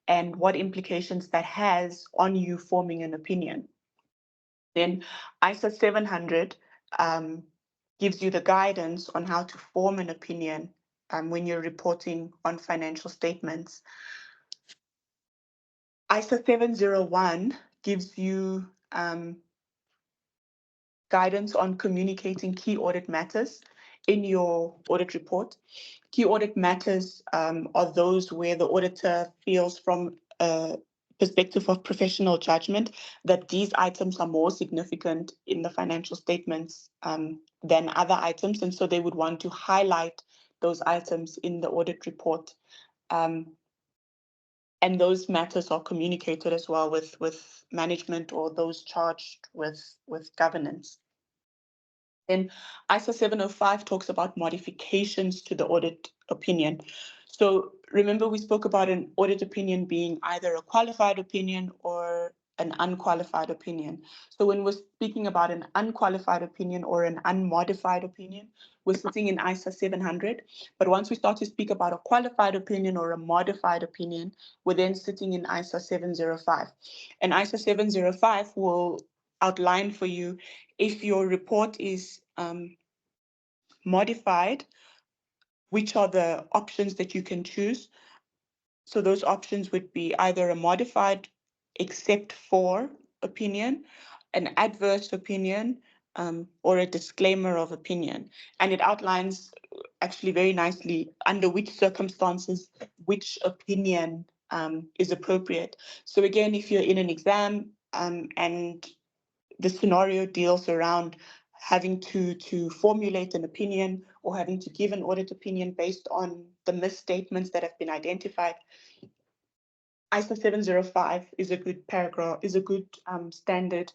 A: and what implications that has on you forming an opinion. Then ISA 700 gives you the guidance on how to form an opinion when you're reporting on financial statements. ISA 701 gives you guidance on communicating key audit matters in your audit report. Key audit matters are those where the auditor feels from a perspective of professional judgment that these items are more significant in the financial statements than other items. And so they would want to highlight those items in the audit report. And those matters are communicated as well with management or those charged with governance. Then ISA 705 talks about modifications to the audit opinion. So remember, we spoke about an audit opinion being either a qualified opinion or an unqualified opinion. So when we're speaking about an unqualified opinion or an unmodified opinion, we're sitting in ISA 700. But once we start to speak about a qualified opinion or a modified opinion, we're then sitting in ISA 705. And ISA 705 will outline for you if your report is modified, which are the options that you can choose. So those options would be either a modified except for opinion, an adverse opinion, or a disclaimer of opinion. And it outlines actually very nicely under which circumstances which opinion is appropriate. So again, if you're in an exam and the scenario deals around having to formulate an opinion or having to give an audit opinion based on the misstatements that have been identified, ISA 705 is a good paragraph, is a good standard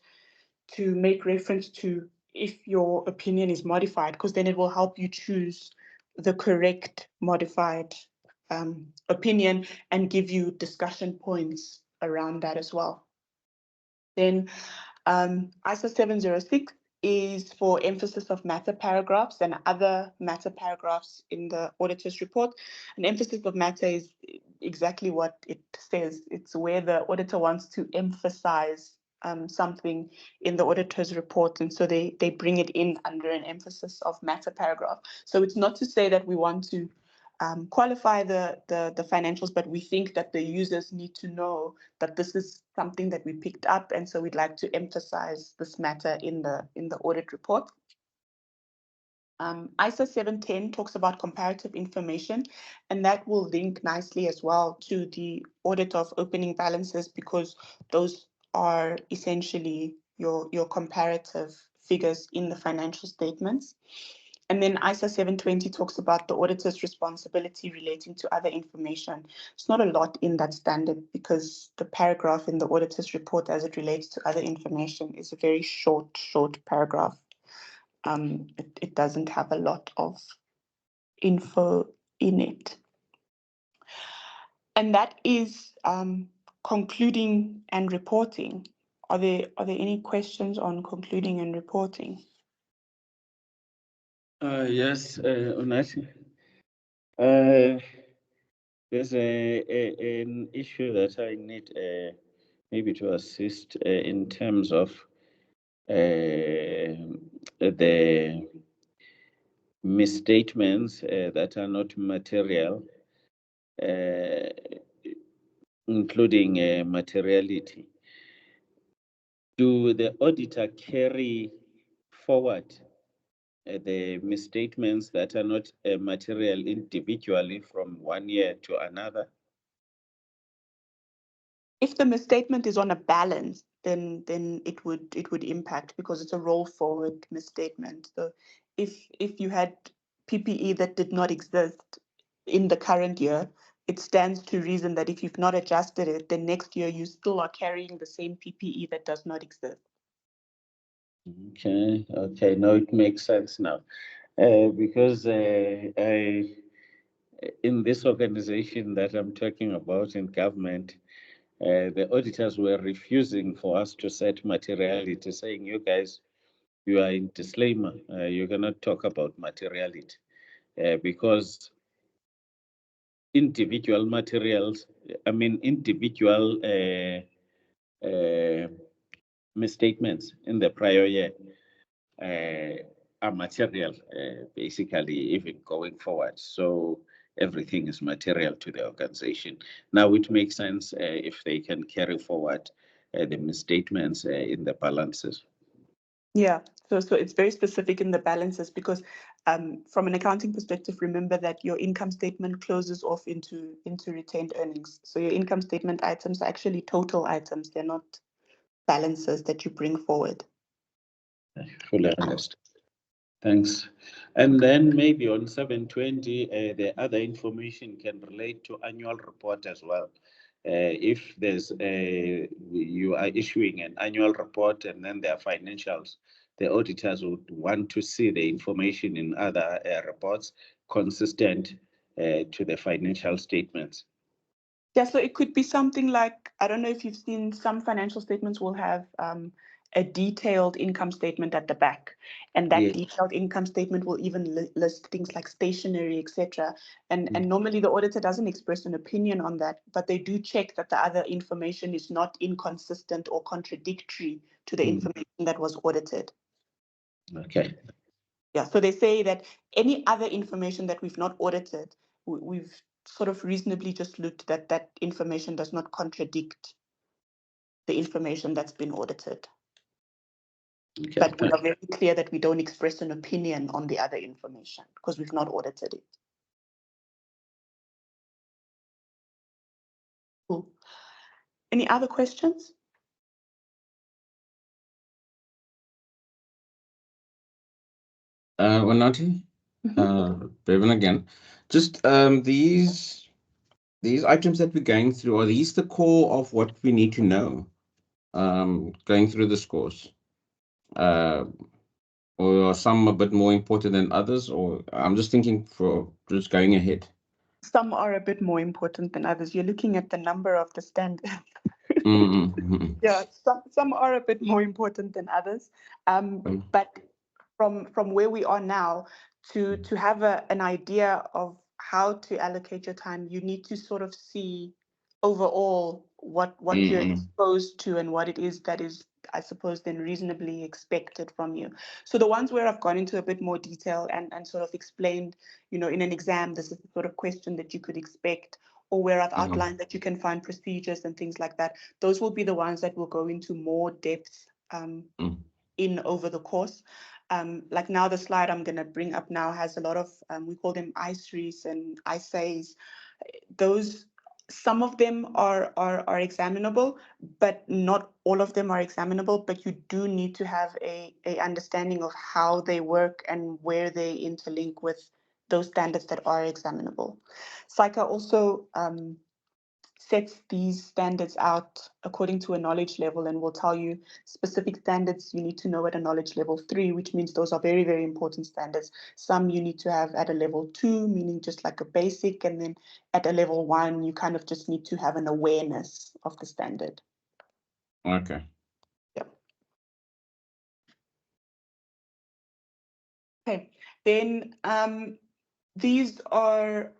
A: to make reference to if your opinion is modified, because then it will help you choose the correct modified opinion and give you discussion points around that as well. Then ISA 706 is for emphasis of matter paragraphs and other matter paragraphs in the auditor's report. An emphasis of matter is exactly what it says. It's where the auditor wants to emphasize something in the auditor's report, and so they bring it in under an emphasis of matter paragraph. So it's not to say that we want to qualify the financials, but we think that the users need to know that this is something that we picked up, and so we'd like to emphasize this matter in the audit report. ISO 710 talks about comparative information, and that will link nicely as well to the audit of opening balances, because those are essentially your comparative figures in the financial statements. And then ISO 720 talks about the auditor's responsibility relating to other information. It's not a lot in that standard, because the paragraph in the auditor's report as it relates to other information is a very short paragraph. It doesn't have a lot of info in it. And that is concluding and reporting. Are there any questions on concluding and reporting?
C: Yes, Unathi. There's an issue that I need maybe to assist in terms of the misstatements that are not material, including materiality. Do the auditor carry forward the misstatements that are not material individually from one year to another?
A: If the misstatement is on a balance, then it would impact, because it's a roll forward misstatement. So if you had PPE that did not exist in the current year, it stands to reason that if you've not adjusted it, then next year you still are carrying the same PPE that does not exist.
C: Okay, now it makes sense now. Because in this organization that I'm talking about in government, the auditors were refusing for us to set materiality, saying, you guys, you are in disclaimer, you cannot talk about materiality, because individual materials, individual misstatements in the prior year are material, basically, even going forward. So everything is material to the organization. Now it makes sense if they can carry forward the misstatements in the balances.
A: Yeah, so it's very specific in the balances, because from an accounting perspective, remember that your income statement closes off into retained earnings. So your income statement items are actually total items. They're not balances that you bring forward.
C: I fully understand. Thanks. And then maybe on 720, the other information can relate to annual report as well. If there's you are issuing an annual report and then there are financials, the auditors would want to see the information in other reports consistent to the financial statements.
A: Yeah, so it could be something like, I don't know if you've seen, some financial statements will have a detailed income statement at the back, and that
C: Yes.
A: detailed income statement will even list things like stationery, etc. And
C: Mm.
A: normally the auditor doesn't express an opinion on that, but they do check that the other information is not inconsistent or contradictory to the information that was audited.
C: Okay.
A: Yeah, so they say that any other information that we've not audited, we've sort of reasonably just looked that that information does not contradict the information that's been audited.
C: Okay.
A: But we are very clear that we don't express an opinion on the other information because we've not audited it. Cool. Any other questions?
B: Wanati, Bevan again. Just these items that we're going through, are these the core of what we need to know going through this course? Or are some a bit more important than others? Or I'm just thinking for just going ahead.
A: Some are a bit more important than others. You're looking at the number of the standards.
B: Mm-hmm.
A: Yeah, some are a bit more important than others. But from where we are now, to have an idea of how to allocate your time, you need to sort of see overall what you're exposed to and what it is that is, I suppose, then reasonably expected from you. So the ones where I've gone into a bit more detail and sort of explained, in an exam, this is the sort of question that you could expect, or where I've outlined that you can find procedures and things like that, those will be the ones that will go into more depth in over the course. like now the slide I'm going to bring up now has a lot of, we call them ICERs and ISAs. Those, some of them are examinable, but not all of them are examinable, but you do need to have a understanding of how they work and where they interlink with those standards that are examinable. SAICA also sets these standards out according to a knowledge level and will tell you specific standards you need to know at a knowledge level 3, which means those are very, very important standards. Some you need to have at a level 2, meaning just like a basic, and then at a level 1, you kind of just need to have an awareness of the standard.
B: Okay.
A: Yeah. Okay, then these are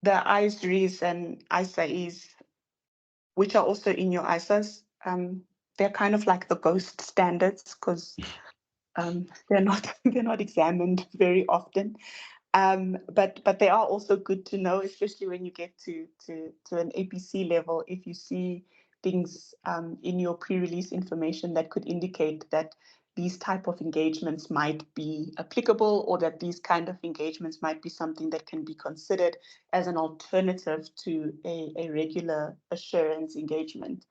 A: the ISRs and ISAs, which are also in your ISAs. They're kind of like the ghost standards because they're not examined very often. But they are also good to know, especially when you get to an APC level, if you see things in your pre-release information that could indicate that these type of engagements might be applicable, or that these kind of engagements might be something that can be considered as an alternative to a regular assurance engagement.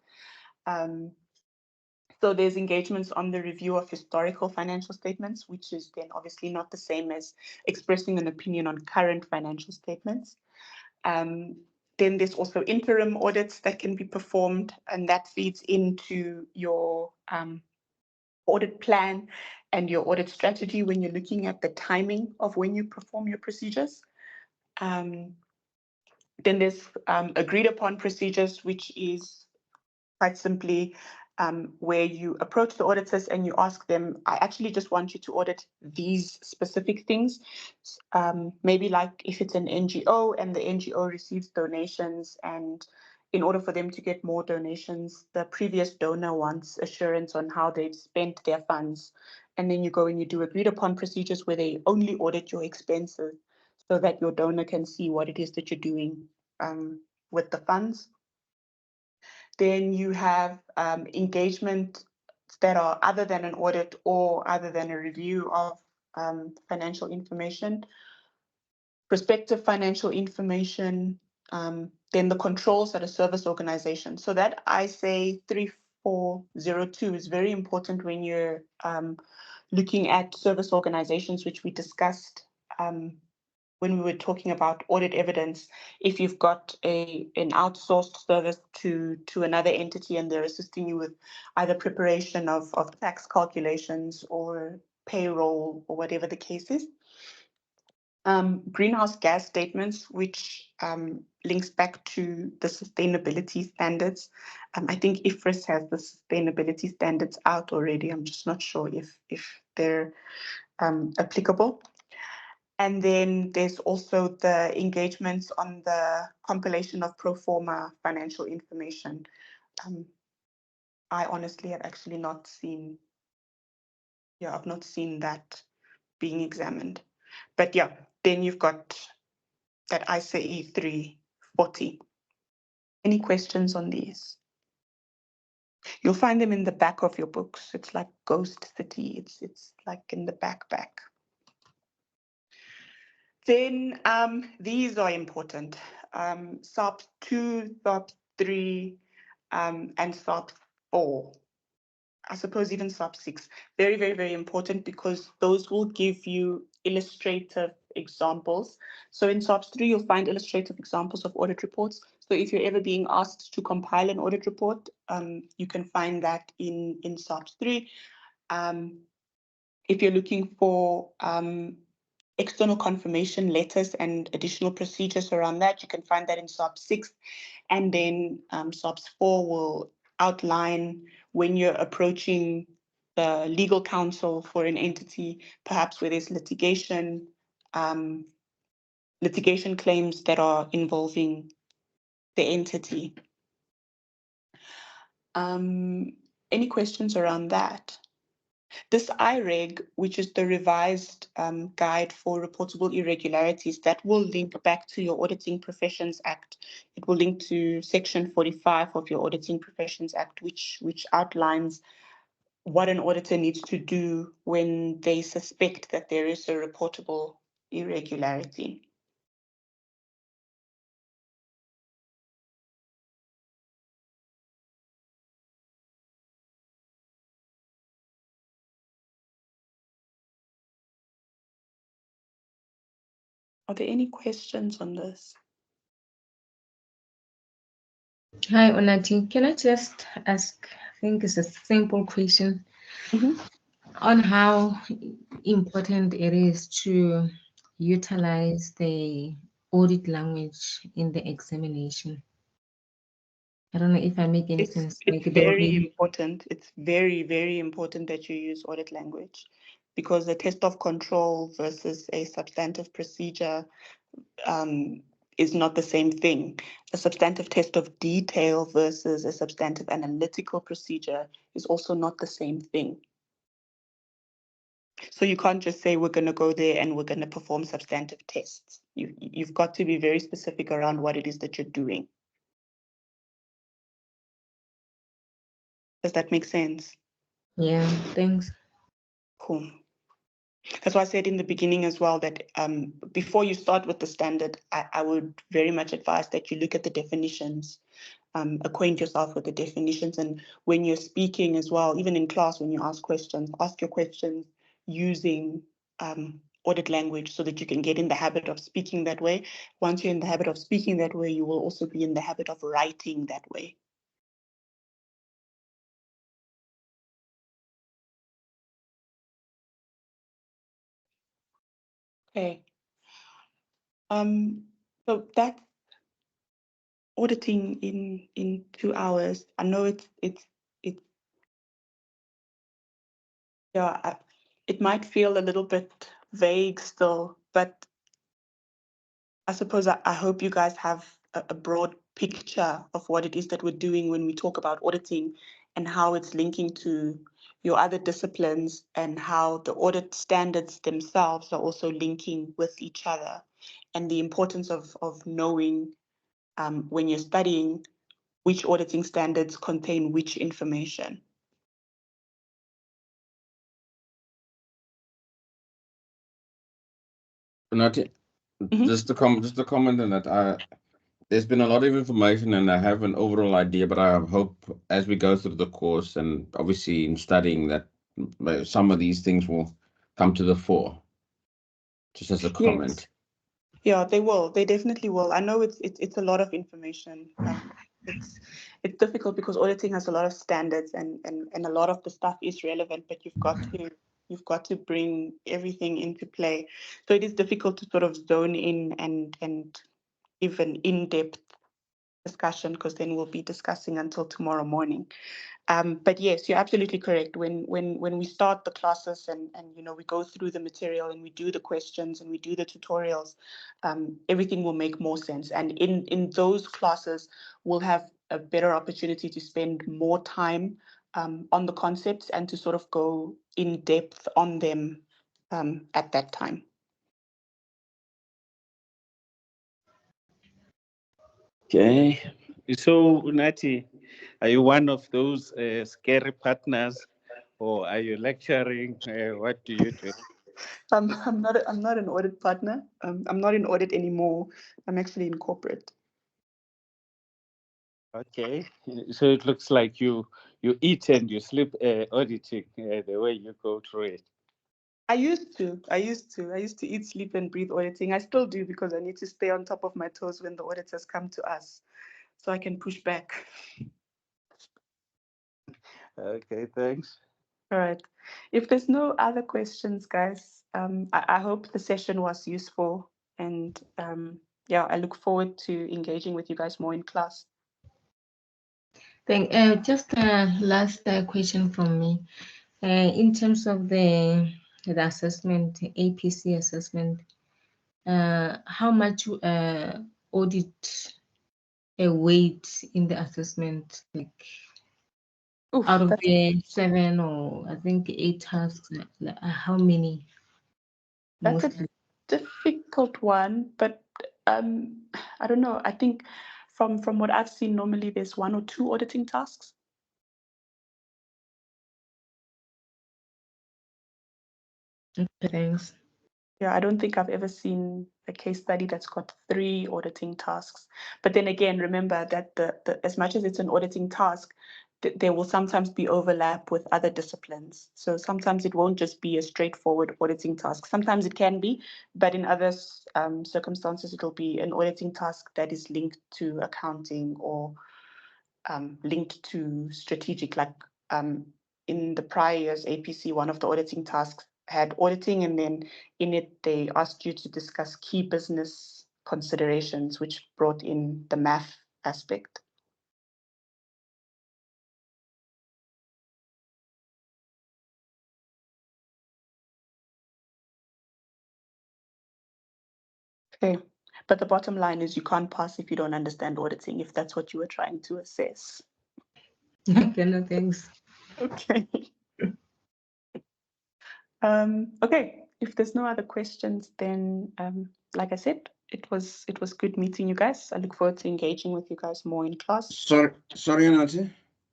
A: So there's engagements on the review of historical financial statements, which is then obviously not the same as expressing an opinion on current financial statements. Then there's also interim audits that can be performed, and that feeds into your audit plan and your audit strategy when you're looking at the timing of when you perform your procedures. Then there's agreed upon procedures, which is quite simply where you approach the auditors and you ask them, I actually just want you to audit these specific things. Maybe like if it's an NGO and the NGO receives donations, and in order for them to get more donations, the previous donor wants assurance on how they've spent their funds. And then you go and you do agreed upon procedures where they only audit your expenses so that your donor can see what it is that you're doing with the funds. Then you have engagement that are other than an audit or other than a review of financial information, prospective financial information, then the controls at a service organization. So that ISA 3402 is very important when you're looking at service organizations, which we discussed when we were talking about audit evidence. If you've got an outsourced service to another entity and they're assisting you with either preparation of tax calculations or payroll or whatever the case is. Greenhouse gas statements, which links back to the sustainability standards. I think IFRS has the sustainability standards out already. I'm just not sure if they're applicable. And then there's also the engagements on the compilation of pro forma financial information. I honestly have actually not seen, I've not seen that being examined. But yeah, then you've got that ICE 340. Any questions on these? You'll find them in the back of your books. It's like Ghost City. It's like in the back. Then these are important. SARP 2, SARP 3, and SARP 4. I suppose even SARP 6. Very, very, very important because those will give you illustrative examples. So in SARP 3, you'll find illustrative examples of audit reports. So if you're ever being asked to compile an audit report, you can find that in SARP 3. If you're looking for external confirmation letters and additional procedures around that, you can find that in SARP 6. And then SARP 4 will outline when you're approaching the legal counsel for an entity, perhaps where there's litigation claims that are involving the entity. Any questions around that? This IREG, which is the revised guide for reportable irregularities, that will link back to your Auditing Professions Act. It will link to Section 45 of your Auditing Professions Act, which outlines what an auditor needs to do when they suspect that there is a reportable irregularity. Are there any questions on this?
F: Hi, Onati. Can I just ask, I think it's a simple question, on how important it is to utilize the audit language in the examination? I don't know if I make any sense.
A: It's very important. It's very, very important that you use audit language, because the test of control versus a substantive procedure is not the same thing. A substantive test of detail versus a substantive analytical procedure is also not the same thing. So you can't just say we're going to go there and we're going to perform substantive tests. You've got to be very specific around what it is that you're doing. Does that make sense?
F: Yeah, thanks.
A: Cool. That's why I said in the beginning as well that before you start with the standard, I would very much advise that you look at the definitions, acquaint yourself with the definitions. And when you're speaking as well, even in class, when you ask your questions using audit language so that you can get in the habit of speaking that way. Once you're in the habit of speaking that way, you will also be in the habit of writing that way. Okay. So that's auditing in 2 hours. I know it's yeah, it might feel a little bit vague still, but I suppose I hope you guys have a broad picture of what it is that we're doing when we talk about auditing and how it's linking to your other disciplines and how the audit standards themselves are also linking with each other, and the importance of knowing when you're studying which auditing standards contain which information.
B: Not just to comment on that. There's been a lot of information, and I have an overall idea, but I hope as we go through the course and obviously in studying that some of these things will come to the fore. Just as a comment.
A: Yes. Yeah, they will. They definitely will. I know it's a lot of information. It's difficult because auditing has a lot of standards and a lot of the stuff is relevant, but you've got to bring everything into play. So it is difficult to sort of zone in and give an in-depth discussion, because then we'll be discussing until tomorrow morning. But yes, you're absolutely correct. When we start the classes and we go through the material and we do the questions and we do the tutorials, everything will make more sense. And in those classes, we'll have a better opportunity to spend more time on the concepts and to sort of go in depth on them at that time.
C: Okay. So, Unati, are you one of those scary partners, or are you lecturing? What do you do?
A: I'm not an audit partner. I'm not in audit anymore. I'm actually in corporate.
C: Okay. So it looks like you eat and you sleep auditing the way you go through it.
A: I used to eat, sleep, and breathe auditing. I still do, because I need to stay on top of my toes when the auditors come to us, so I can push back.
C: Okay, thanks.
A: All right. If there's no other questions, guys, I hope the session was useful, and yeah, I look forward to engaging with you guys more in class.
F: Just a last question from me. In terms of the assessment, APC assessment, how much audit weight in the assessment, like out of the 7 or I think 8 tasks, how many?
A: That's
F: Mostly.
A: a difficult one, but I don't know. I think from what I've seen, normally there's 1 or 2 auditing tasks.
F: Thanks.
A: Yeah, I don't think I've ever seen a case study that's got 3 auditing tasks. But then again, remember that the as much as it's an auditing task, there will sometimes be overlap with other disciplines. So sometimes it won't just be a straightforward auditing task. Sometimes it can be, but in other circumstances, it'll be an auditing task that is linked to accounting or linked to strategic, like in the prior years APC, one of the auditing tasks had auditing, and then in it they asked you to discuss key business considerations, which brought in the math aspect. Okay, but the bottom line is you can't pass if you don't understand auditing, if that's what you were trying to assess.
F: Okay, no thanks.
A: Okay. Okay, if there's no other questions, then like I said, it was good meeting you guys. I look forward to engaging with you guys more in class.
B: Sorry, Anati.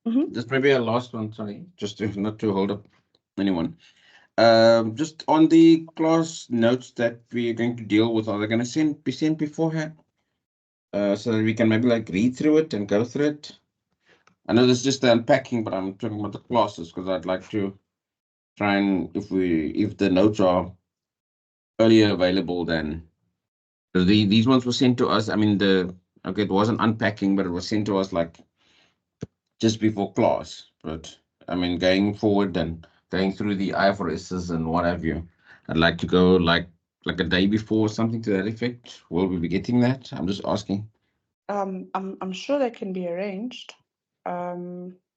A: Mhm.
B: Just maybe a last one, sorry, just to not to hold up anyone. Just on the class notes that we're going to deal with, are they going to be sent beforehand? So that we can maybe like read through it and go through it. I know this is just the unpacking, but I'm talking about the classes because I'd like to try and if the notes are earlier available, then these ones were sent to us. I mean, okay, it wasn't unpacking, but it was sent to us like just before class. But I mean, going forward and going through the IFRSs and what have you, I'd like to go like a day before, something to that effect. Will we be getting that? I'm just asking.
A: I'm sure that can be arranged.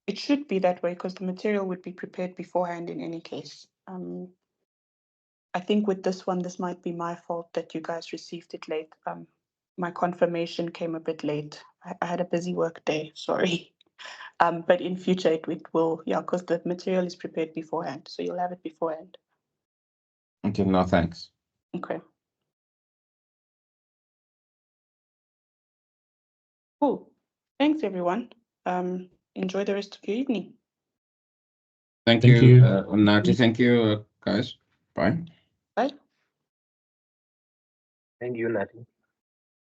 A: It should be that way because the material would be prepared beforehand in any case. I think with this one, this might be my fault that you guys received it late. My confirmation came a bit late. I had a busy work day, sorry. But in future it will, yeah, because the material is prepared beforehand, so you'll have it beforehand.
B: Okay, no, thanks.
A: Okay. Cool. Thanks, everyone. Enjoy the rest of your evening.
B: Thank
E: Thank
B: you,
E: you.
B: Nati. Thank you, guys. Bye.
A: Bye.
D: Thank you, Nati.